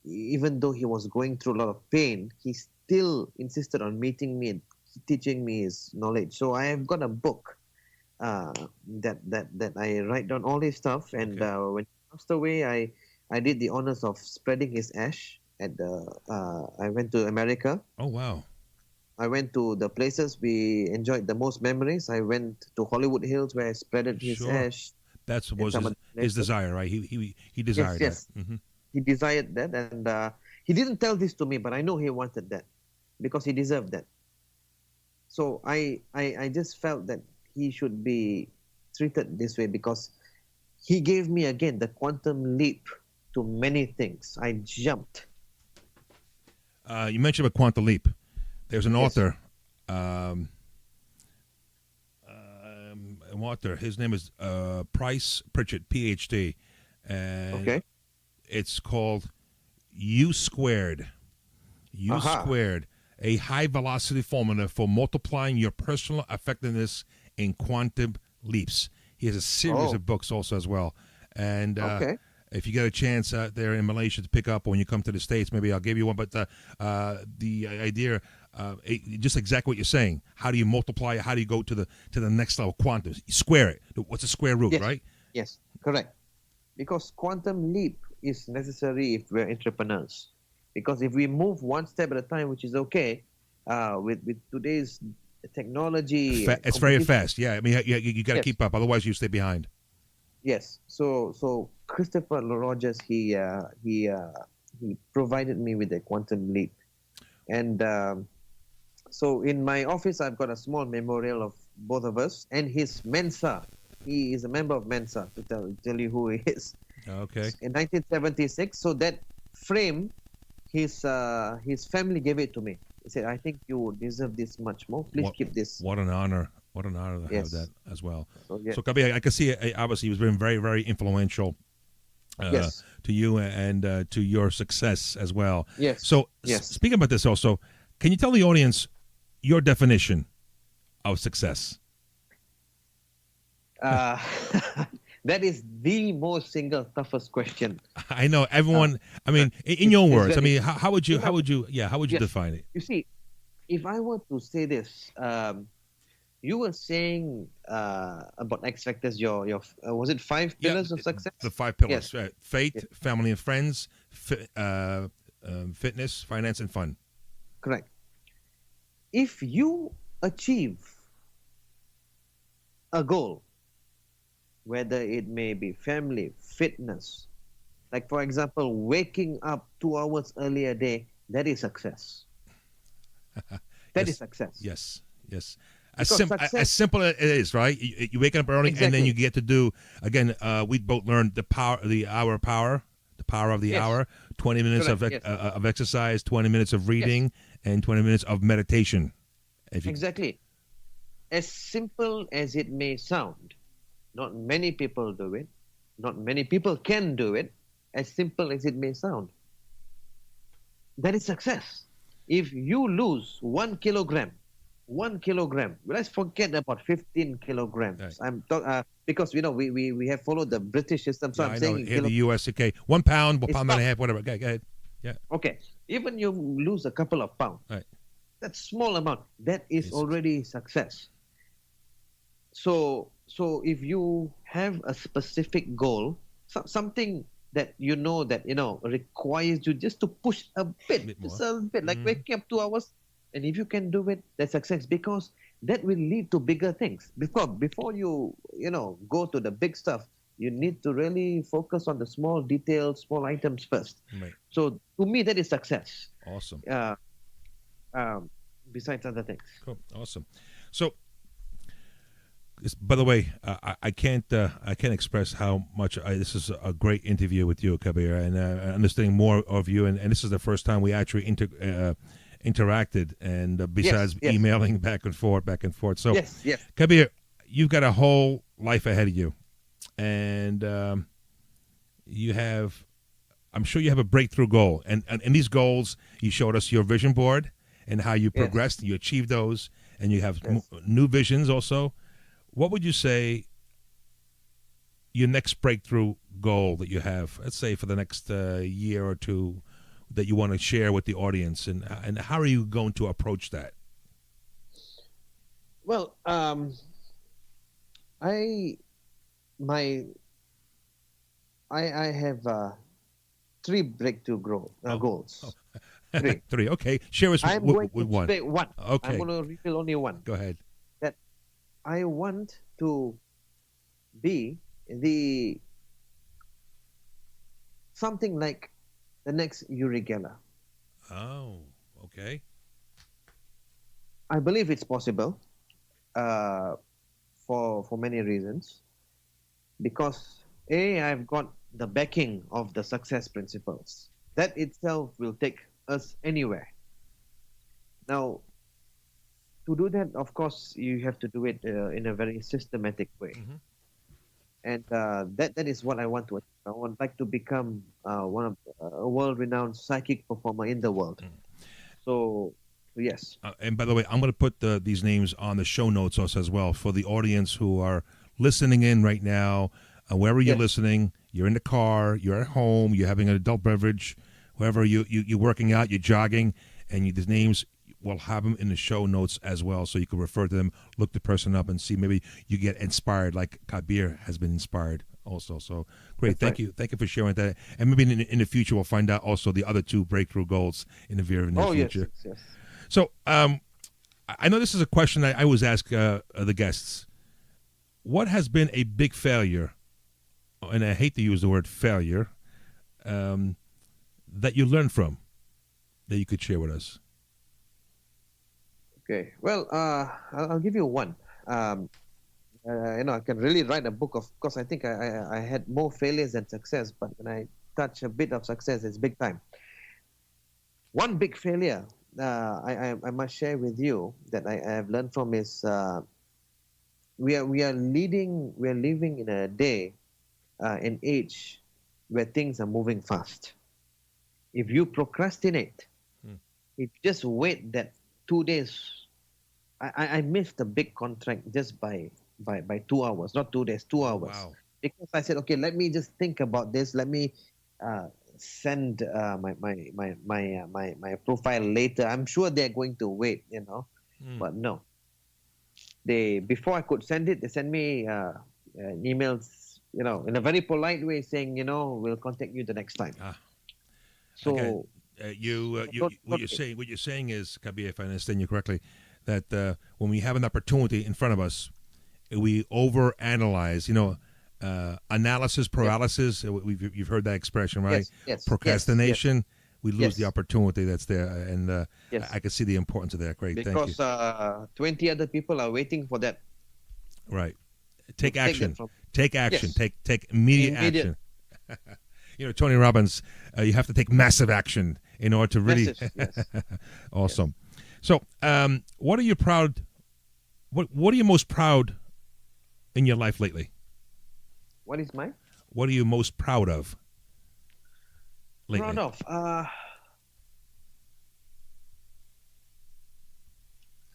S2: even though he was going through a lot of pain, he still insisted on meeting me and teaching me his knowledge. So I have got a book that I write down all his stuff. And when he passed away, I did the honors of spreading his ash. I went to America.
S1: Oh, wow.
S2: I went to the places we enjoyed the most memories. I went to Hollywood Hills where I spreaded his ash.
S1: That was his desire, right? He desired that.
S2: Yes. Mm-hmm. He desired that, and he didn't tell this to me, but I know he wanted that because he deserved that. So I just felt that he should be treated this way because he gave me, again, the quantum leap to many things. I jumped.
S1: You mentioned about quantum leap. There's an author, an author. His name is Price Pritchett, PhD, and it's called U Squared. U Squared. a high-velocity formula for multiplying your personal effectiveness in quantum leaps. He has a series of books also as well. And if you get a chance out there in Malaysia to pick up, or when you come to the States, maybe I'll give you one. But the idea, just exactly what you're saying. How do you multiply it? How do you go to the next level? Quantum. You square it. What's the square root, right?
S2: Yes, correct. Because quantum leap is necessary if we're entrepreneurs. Because if we move one step at a time, which is okay, with today's technology,
S1: it's very fast. Yeah, I mean, you got to keep up, otherwise you stay behind.
S2: Yes. So Christopher Rogers, he provided me with a quantum leap, and so in my office I've got a small memorial of both of us and his Mensa. He is a member of Mensa, to tell you who he is.
S1: Okay.
S2: In 1976, so that frame, his family gave it to me. He said, "I think you deserve this much more. Please keep this."
S1: What an honor! What an honor to have that as well. So Kabir, I can see obviously he was very, very influential to you and to your success as well.
S2: Yes.
S1: So speaking about this also, can you tell the audience your definition of success?
S2: That is the most toughest question.
S1: I know everyone. I mean, in your words, I mean, how would you define it?
S2: You see, if I were to say this, you were saying about X Factors. Your was it 5 pillars of success?
S1: The 5 pillars: right. Faith, family and friends, fitness, finance, and fun.
S2: Correct. If you achieve a goal, whether it may be family, fitness, like for example, waking up 2 hours earlier a day, that is success. That is success.
S1: Yes. As simple as it is, right? You wake up early, and then you get to do, again, we both learned the power of the hour. 20 minutes of exercise, 20 minutes of reading, and 20 minutes of meditation.
S2: Exactly. As simple as it may sound, not many people do it. Not many people can do it. As simple as it may sound. That is success. If you lose 1 kilogram, let's forget about 15 kilograms. Right. Because we have followed the British system. So I'm saying
S1: here the US, okay, 1 pound, 1 pound and a half, whatever. Go ahead. Yeah.
S2: Okay. Even you lose a couple of pounds.
S1: Right.
S2: That small amount. That is already success. So if you have a specific goal, something that requires you just to push a bit, like waking up 2 hours, and if you can do it, that's success, because that will lead to bigger things. Before you go to the big stuff, you need to really focus on the small details, small items first.
S1: Right.
S2: So to me, that is success.
S1: Awesome.
S2: Besides other things.
S1: Cool. Awesome. So, by the way, I can't express how much this is a great interview with you, Kabir, and understanding more of you. And this is the first time we actually interacted, and besides emailing back and forth. So, Kabir, you've got a whole life ahead of you, and I'm sure you have a breakthrough goal. And these goals, you showed us your vision board and how you progressed, and you achieved those, and you have new visions also. What would you say your next breakthrough goal that you have, let's say for the next year or two, that you want to share with the audience, and how are you going to approach that?
S2: Well, I have 3 breakthrough goals. 3.
S1: 3. Okay, share us with one.
S2: One.
S1: Okay,
S2: I'm going to reveal only one.
S1: Go ahead.
S2: That I want to be something like the next Uri Geller.
S1: Oh, okay.
S2: I believe it's possible for many reasons. Because I've got the backing of the success principles. That itself will take us anywhere. Now, to do that, of course, you have to do it in a very systematic way.
S1: Mm-hmm.
S2: And that is what I want to achieve. I would like to become one of a world-renowned psychic performer in the world.
S1: Mm.
S2: So Yes.
S1: And by the way, I'm going to put these names on the show notes also as well for the audience who are listening in right now. Wherever you're
S2: Yes.
S1: listening, you're in the car, you're at home, you're having an adult beverage, wherever you're working out, you're jogging, and these names, we'll have them in the show notes as well, so you can refer to them, look the person up, and see maybe you get inspired like Kabir has been inspired also. So great,
S2: That's right.
S1: thank you for sharing that. And maybe in the future we'll find out also the other two breakthrough goals in the very near future.
S2: Yes.
S1: So I know this is a question I always ask the guests. What has been a big failure, and I hate to use the word failure, that you learned from, that you could share with us?
S2: Okay. Well, I'll give you one. I can really write a book. Of course, I think I had more failures than success, but when I touch a bit of success, it's big time. One big failure I must share with you that I have learned from is we are living in a day, an age where things are moving fast. If you procrastinate, if you just wait that 2 days, I missed a big contract just by 2 hours, not 2 days, 2 hours.
S1: Wow.
S2: Because I said, okay, let me just think about this. Let me send my profile later. I'm sure they're going to wait, but no. Before I could send it, they sent me an emails, in a very polite way saying, we'll contact you the next time. So
S1: okay. What you're saying is, Kabir, if I understand you correctly, that when we have an opportunity in front of us, we overanalyze. Analysis paralysis. You've heard that expression, right?
S2: Yes.
S1: Procrastination.
S2: Yes.
S1: We lose the opportunity that's there, and I can see the importance of that. Great,
S2: because
S1: thank you.
S2: 20 other people are waiting for that.
S1: Right. Take action. Take action.
S2: Yes.
S1: Take immediate action. Tony Robbins, you have to take massive action in order to really.
S2: Yes.
S1: Awesome. So, what are you proud? What are you most proud in your life lately?
S2: What is mine?
S1: What are you most proud of lately?
S2: Proud of?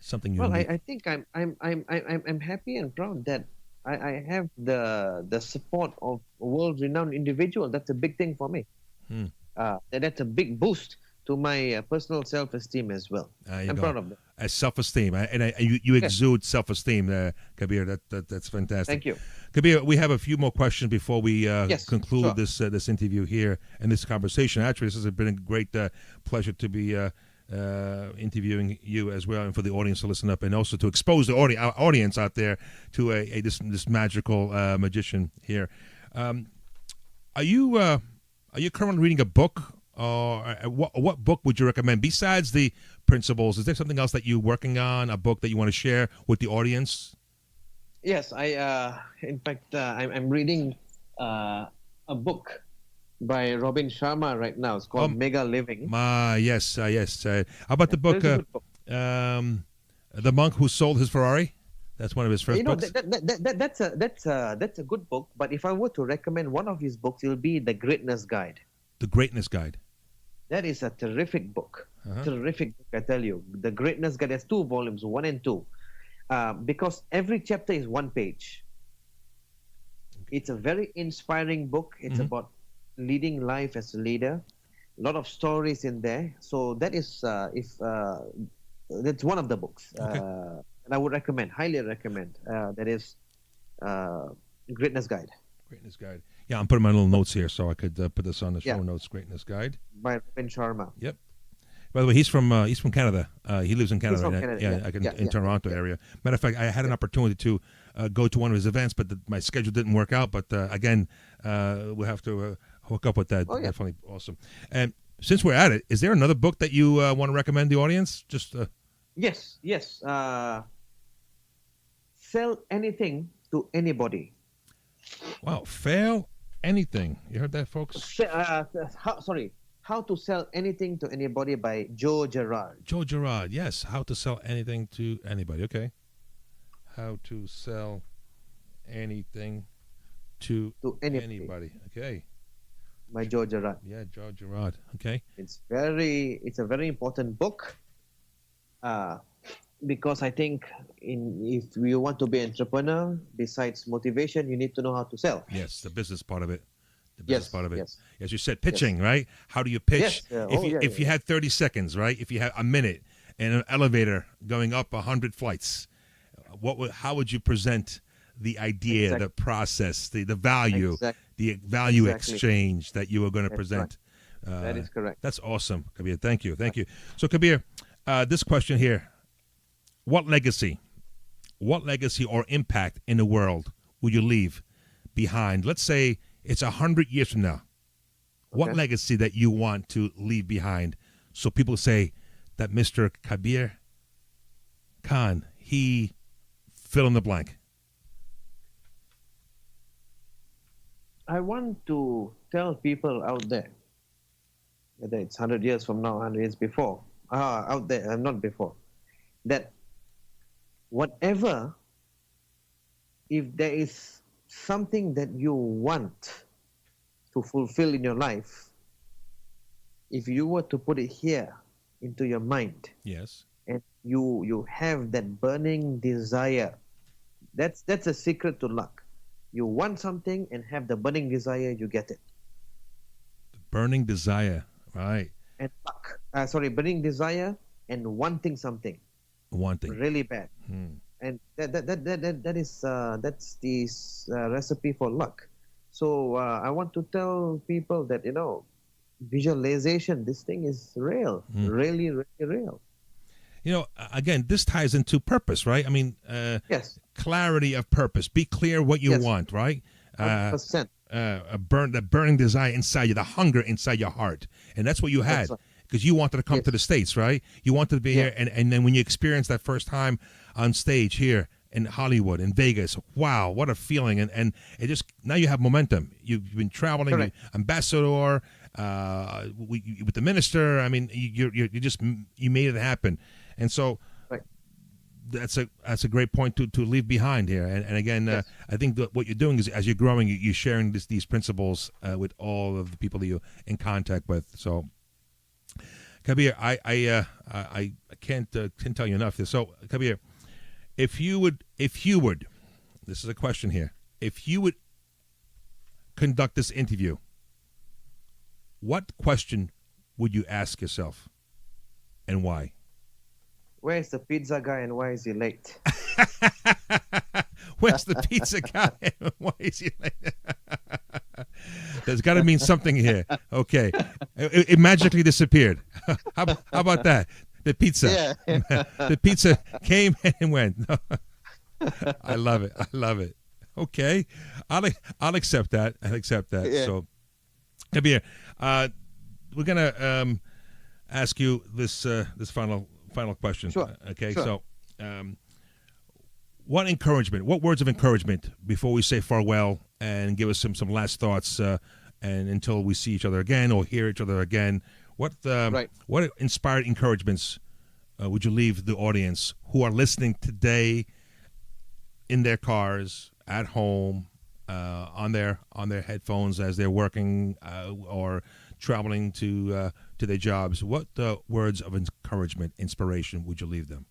S1: Something you.
S2: Well, I think I'm happy and proud that I have the support of a world-renowned individual. That's a big thing for me. That's a big boost to my personal self-esteem as well. I'm proud of that.
S1: Self-esteem, and you exude self-esteem, Kabir. That's fantastic.
S2: Thank you,
S1: Kabir. We have a few more questions before we conclude
S2: sure.
S1: this interview here and this conversation. Actually, this has been a great pleasure to be interviewing you as well, and for the audience to listen up, and also to expose the our audience out there to this magical magician here. Are you currently reading a book? Or what book would you recommend besides the principles? Is there something else that you're working on? A book that you want to share with the audience?
S2: Yes, in fact, I'm reading a book by Robin Sharma right now. It's called Mega Living.
S1: Yes. How about the book, The Monk Who Sold His Ferrari? That's one of his first books.
S2: That's a good book. But if I were to recommend one of his books, it will be The Greatness Guide.
S1: The Greatness Guide.
S2: That is a terrific book. Terrific book, I tell you. The Greatness Guide has 2 volumes, 1 and 2. Because every chapter is 1 page. It's a very inspiring book. It's about leading life as a leader. A lot of stories in there. So that is that's one of the books. And I would highly recommend. That is Greatness Guide.
S1: Greatness Guide. Yeah, I'm putting my little notes here so I could put this on the show notes. Greatness Guide
S2: by Robin Sharma.
S1: Yep. By the way, he's from Canada. He lives in Canada.
S2: Canada.
S1: In Toronto area. Matter of fact, I had an opportunity to go to one of his events, but my schedule didn't work out. But again, we'll have to hook up with that. Definitely awesome. And since we're at it, is there another book that you want to recommend the audience?
S2: Yes. Sell Anything to Anybody.
S1: Wow, fail anything. You heard that, folks?
S2: How to Sell Anything to Anybody by Joe Gerard.
S1: Joe Gerard, yes. How to Sell Anything to Anybody. Okay. How to Sell Anything to anybody. Okay.
S2: By Joe Gerard.
S1: Yeah, Joe Gerard. Okay.
S2: It's a very important book. Uh, because I think if you want to be entrepreneur, besides motivation, you need to know how to sell.
S1: Yes, the business part of it. The business
S2: Yes,
S1: part of it.
S2: yes,
S1: As you said,
S2: yes,
S1: pitching, right? How do you pitch?
S2: yes. Yeah.
S1: If
S2: Oh,
S1: you
S2: yeah,
S1: if
S2: yeah,
S1: you
S2: yeah.
S1: had 30 seconds, right? If you had a minute in an elevator going up 100 flights, how would you present the idea, the
S2: Exactly,
S1: process, the value
S2: exactly.
S1: exchange that you were going to
S2: That's right.
S1: present?
S2: That
S1: Uh,
S2: is correct.
S1: that's awesome, Kabir. Thank you, thank you. So, Kabir, this question here: What legacy, or impact in the world will you leave behind? Let's say it's 100 years from now. What
S2: Okay.
S1: legacy that you want to leave behind, so people say that Mr. Kabir Khan, he fill in the blank.
S2: I want to tell people out there, whether it's 100 years from now, 100 years before, out there, not before, that whatever, if there is something that you want to fulfill in your life, if you were to put it here into your mind,
S1: Yes.
S2: and you have that burning desire, that's a secret to luck. You want something and have the burning desire, you get it.
S1: Burning desire. Right.
S2: And luck, sorry, burning desire and wanting something
S1: Wanting.
S2: really bad,
S1: Hmm.
S2: and that is that's the recipe for luck. So I want to tell people that visualization, this thing is real,
S1: Hmm.
S2: really, really real.
S1: Again, this ties into purpose, right? I mean,
S2: Yes,
S1: clarity of purpose. Be clear what you
S2: yes,
S1: want, right?
S2: 100%.
S1: That burning desire inside you, the hunger inside your heart, and that's what you
S2: That's
S1: had,
S2: right.
S1: because you wanted to come to
S2: Yes,
S1: the States, right? You wanted to be
S2: yeah,
S1: here, and then when you experienced that first time on stage here in Hollywood, in Vegas, wow, what a feeling! And it just, now you have momentum. You've been traveling,
S2: correct.
S1: ambassador, with the minister. I mean, you just, you made it happen, and so
S2: Right.
S1: that's a great point to leave behind here. And again,
S2: Yes,
S1: I think that what you're doing is, as you're growing, you're sharing these principles with all of the people that you're in contact with. So, Kabir, I can't tell you enough. So, Kabir, if you would, this is a question here. If you would conduct this interview, what question would you ask yourself, and why?
S2: where is the pizza guy and why is he late?
S1: Where's the pizza guy? Why is he like that? There's got to mean something here. Okay. It magically disappeared. How about that? The pizza.
S2: Yeah.
S1: The pizza came and went. I love it. I love it. Okay. I'll accept that. I'll accept that.
S2: Yeah.
S1: So, Kabir, we're going to ask you this final question.
S2: Sure,
S1: Okay.
S2: sure.
S1: So, what words of encouragement before we say farewell, and give us some last thoughts, and until we see each other again or hear each other again,
S2: Right.
S1: what inspired encouragements would you leave the audience who are listening today, in their cars, at home, on their headphones as they're working, or traveling to their jobs? What words of encouragement, inspiration would you leave them?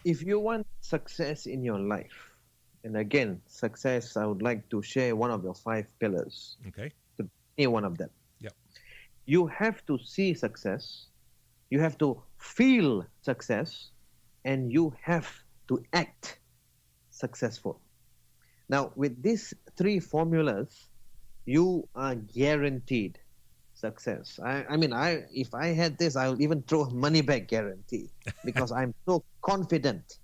S2: If you want success in your life, and again, success, I would like to share one of your 5 pillars,
S1: Okay.
S2: any one of them.
S1: Yep.
S2: You have to see success, you have to feel success, and you have to act successful. Now, with these 3 formulas, you are guaranteed success. If I had this, I would even throw a money back guarantee, because I'm so confident.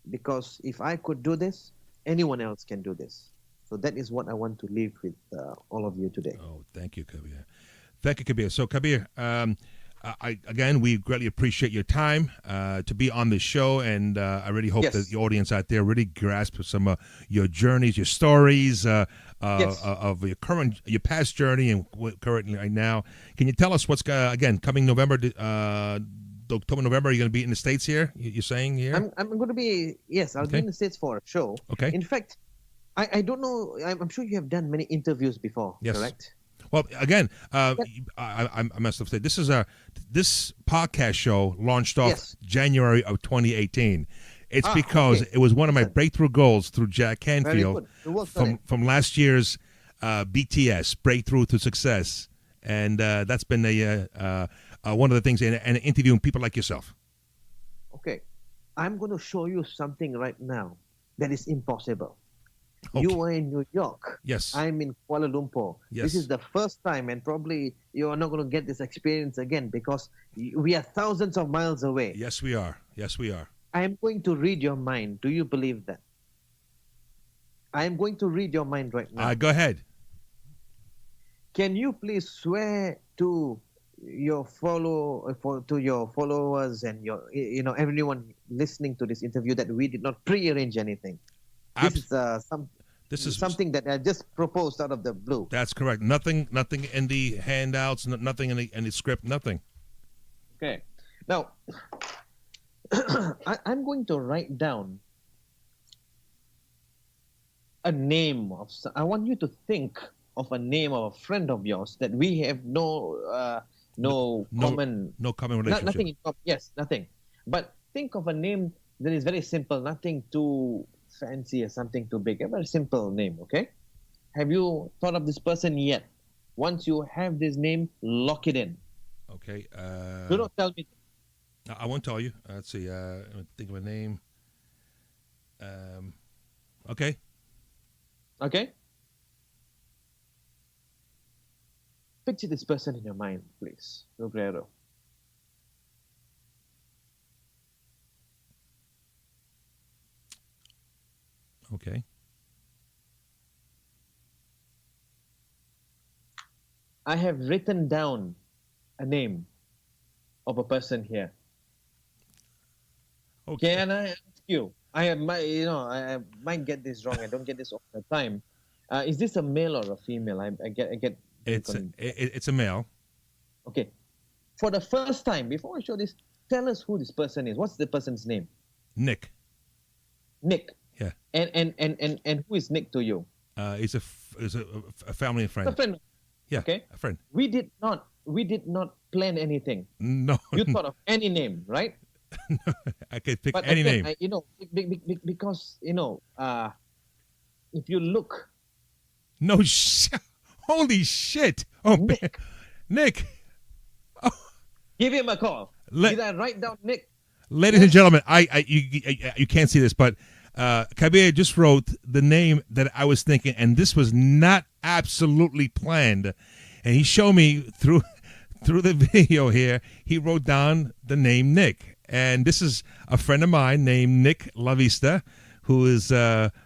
S2: Because if I could do this, anyone else can do this. So that is what I want to leave with all of you today.
S1: Oh, thank you, Kabir. Thank you, Kabir. So, Kabir, we greatly appreciate your time to be on the show, and I really hope
S2: Yes.
S1: that the audience out there really grasp some of your journeys, your stories,
S2: Yes.
S1: of your past journey and currently right now. Can you tell us what's again coming November? October, November. You're going to be in the States here. You're saying here?
S2: I'm going to be, yes, I'll be
S1: Okay.
S2: in the States for a show.
S1: Okay.
S2: In fact, I don't know, I'm sure you have done many interviews before,
S1: Yes.
S2: correct?
S1: Well, again, I must have said this podcast show launched off
S2: Yes.
S1: January of 2018. It's because
S2: okay.
S1: it was one of my
S2: Listen.
S1: breakthrough goals through Jack
S2: Very
S1: Canfield
S2: good. You worked on it.
S1: from last year's BTS Breakthrough to Success, and that's been one of the things, and interviewing people like yourself.
S2: Okay. I'm going to show you something right now that is impossible.
S1: Okay.
S2: You are in New York.
S1: Yes.
S2: I'm in Kuala Lumpur.
S1: Yes.
S2: This is the first time, and probably you are not going to get this experience again because we are thousands of miles away.
S1: Yes, we are. Yes, we are.
S2: I am going to read your mind. Do you believe that? I am going to read your mind right now.
S1: Go ahead.
S2: Can you please swear to your followers and your everyone listening to this interview that we did not pre-arrange anything? This is something that I just proposed out of the blue.
S1: That's correct. Nothing in the handouts, nothing in the script, nothing.
S2: Okay. Now, I'm going to write down a name of. I want you to think of a name of a friend of yours that we have no common
S1: relationship.
S2: Nothing in common. Yes, nothing. But think of a name that is very simple, nothing too fancy or something too big. A very simple name, okay? Have you thought of this person yet? Once you have this name, lock it in.
S1: Okay.
S2: Do not tell me.
S1: I won't tell you. Let's see. Think of a name. Okay.
S2: Okay? Picture this person in your mind, please. Guerrero.
S1: Okay.
S2: I have written down a name of a person here.
S1: Okay.
S2: Can I ask you? I might get this wrong. I don't get this all the time. Is this a male or a female? I get.
S1: It's a male.
S2: Okay. For the first time, before I show this, tell us who this person is. What's the person's name?
S1: Nick.
S2: Nick.
S1: Yeah.
S2: And who is Nick to you?
S1: He's a family friend.
S2: A friend.
S1: Yeah.
S2: Okay.
S1: A friend.
S2: We did not plan anything.
S1: No.
S2: You thought of any name, right?
S1: No, I could pick
S2: But
S1: any
S2: again,
S1: name.
S2: Because if you look.
S1: No. Holy shit! Oh,
S2: Nick.
S1: Nick. Oh.
S2: Give him a call. Did I write down Nick?
S1: Ladies and gentlemen, you can't see this, but Kabir just wrote the name that I was thinking, and this was not absolutely planned. And he showed me through the video here. He wrote down the name Nick, and this is a friend of mine named Nick Lavista, who is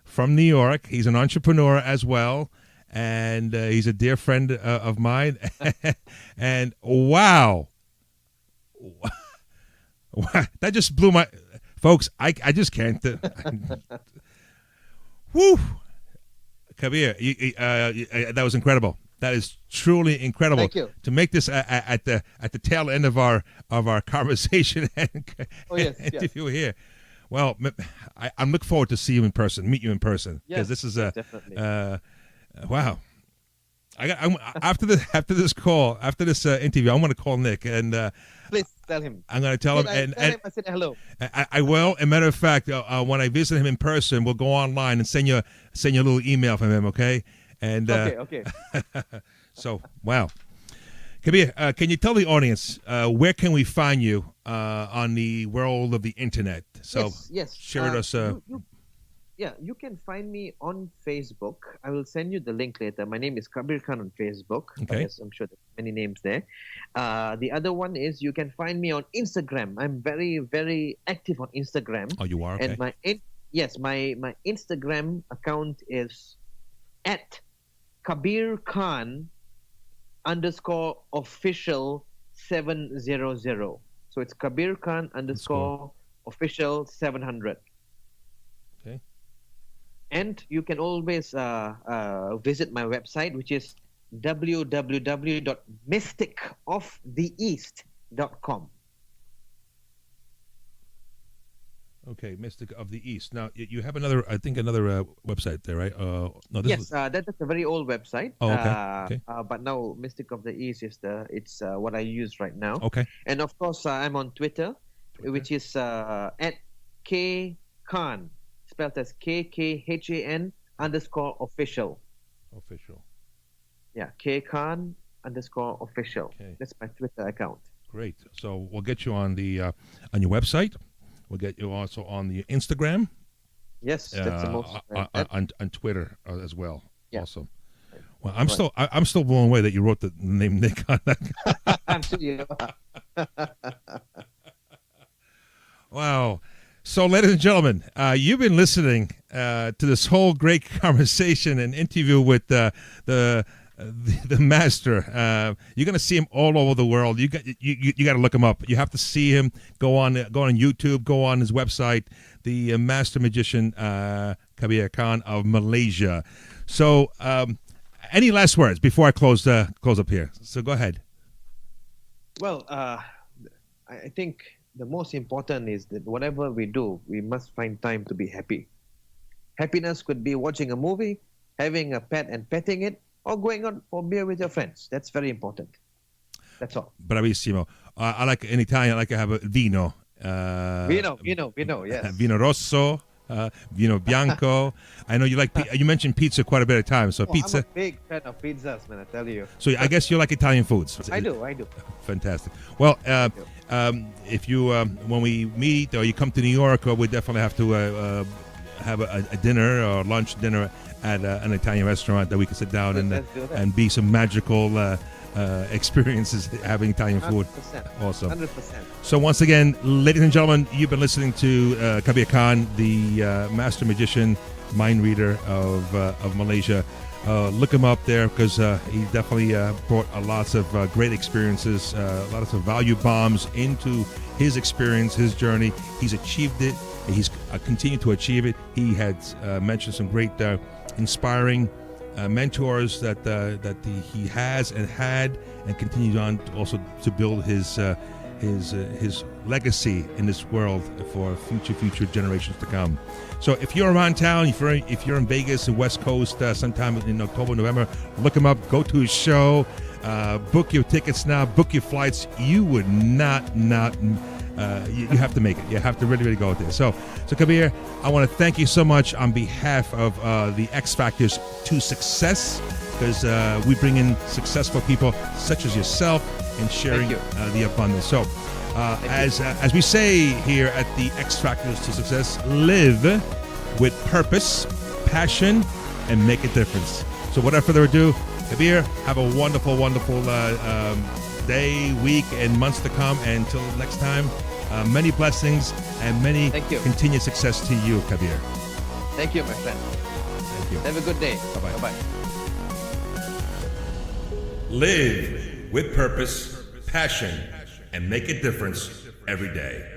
S1: from New York. He's an entrepreneur as well. And he's a dear friend of mine. And wow, that just blew my... Folks, I just can't... Woo! Kabir, that was incredible. That is truly incredible.
S2: Thank you.
S1: To make this at the tail end of our conversation and
S2: yes,
S1: interview here. Well, I'm looking forward to see you in person, meet you in person, because this is
S2: definitely.
S1: Wow! After this call, after this interview, I'm going to call Nick and
S2: please tell him.
S1: I'm going to tell him.
S2: Tell him I said hello.
S1: I will. As a matter of fact, when I visit him in person, we'll go online and send you a little email from him. Okay? And
S2: Okay.
S1: So wow, Kabir, can you tell the audience where can we find you on the world of the internet? So
S2: yes.
S1: share with us.
S2: You can find me on Facebook. I will send you the link later. My name is Kabir Khan on Facebook.
S1: Okay.
S2: Yes, I'm sure there's many names there. The other one is you can find me on Instagram. I'm very, very active on Instagram.
S1: Oh, you are? Okay.
S2: And my Instagram account is at Kabir Khan _official 700. So it's Kabir Khan _official 700.
S1: Okay.
S2: And you can always visit my website, which is www.mysticoftheeast.com.
S1: Okay, Mystic of the East. Now you have another, I think, another website there, right? No, this
S2: Yes,
S1: is.
S2: that's a very old website.
S1: Oh, okay. Okay.
S2: But now Mystic of the East is what I use right now.
S1: Okay.
S2: And of course, I'm on Twitter, which is at K Khan, spelled as KKHAN _ official.
S1: Official.
S2: Yeah, K Khan _ official.
S1: Okay.
S2: That's my Twitter account.
S1: Great. So we'll get you on on your website. We'll get you also on the Instagram.
S2: Yes, that's the most.
S1: On Twitter as well.
S2: Yeah.
S1: Awesome. Well, I'm still blown away that you wrote the name Nick on that.
S2: I'm sure you are.
S1: Wow. So, ladies and gentlemen, you've been listening to this whole great conversation and interview with the master. You're gonna see him all over the world. You got to look him up. You have to see him. Go on YouTube. Go on his website. The master magician Kabir Khan of Malaysia. So, any last words before I close up here? So go ahead.
S2: Well, I think the most important is that whatever we do, we must find time to be happy. Happiness could be watching a movie, having a pet and petting it, or going out for beer with your friends. That's very important. That's all.
S1: Bravissimo. I like in Italian. I like to have a vino.
S2: Vino. Yes.
S1: Vino rosso. Vino bianco. I know you like. You mentioned pizza quite a bit of times. So pizza.
S2: I'm a big fan of pizzas, man. I tell you.
S1: So I guess you like Italian foods.
S2: I do.
S1: Fantastic. Well, if you when we meet or you come to New York, we definitely have to have a dinner or lunch dinner at an Italian restaurant that we can sit down and be some magical experiences having Italian food.
S2: 100%.
S1: Awesome.
S2: 100%.
S1: So once again, ladies and gentlemen, you've been listening to Kabir Khan, the master magician, mind reader of Malaysia. Look him up there because he definitely brought lots of great experiences, lots of value bombs into his experience, his journey. He's achieved it. He's continued to achieve it. He had mentioned some great inspiring mentors that he has and had and continued on also to build his legacy in this world for future generations to come. So if you're around town, if you're in Vegas and West Coast sometime in October, November, look him up, go to his show, book your tickets now, book your flights. You would not you have to make it. You have to really go there. So Kabir, I want to thank you so much on behalf of the X Factors to Success, because we bring in successful people such as yourself and sharing the abundance. So as we say here at the X Factors to Success, live with purpose, passion, and make a difference. So without further ado, Kabir, have a wonderful day, week, and months to come. And until next time, many blessings and many continued success to you, Kabir.
S2: Thank you, my friend.
S1: Thank you.
S2: Have a good day.
S1: Bye-bye.
S2: Bye-bye.
S1: Live with purpose, passion, and make a difference every day.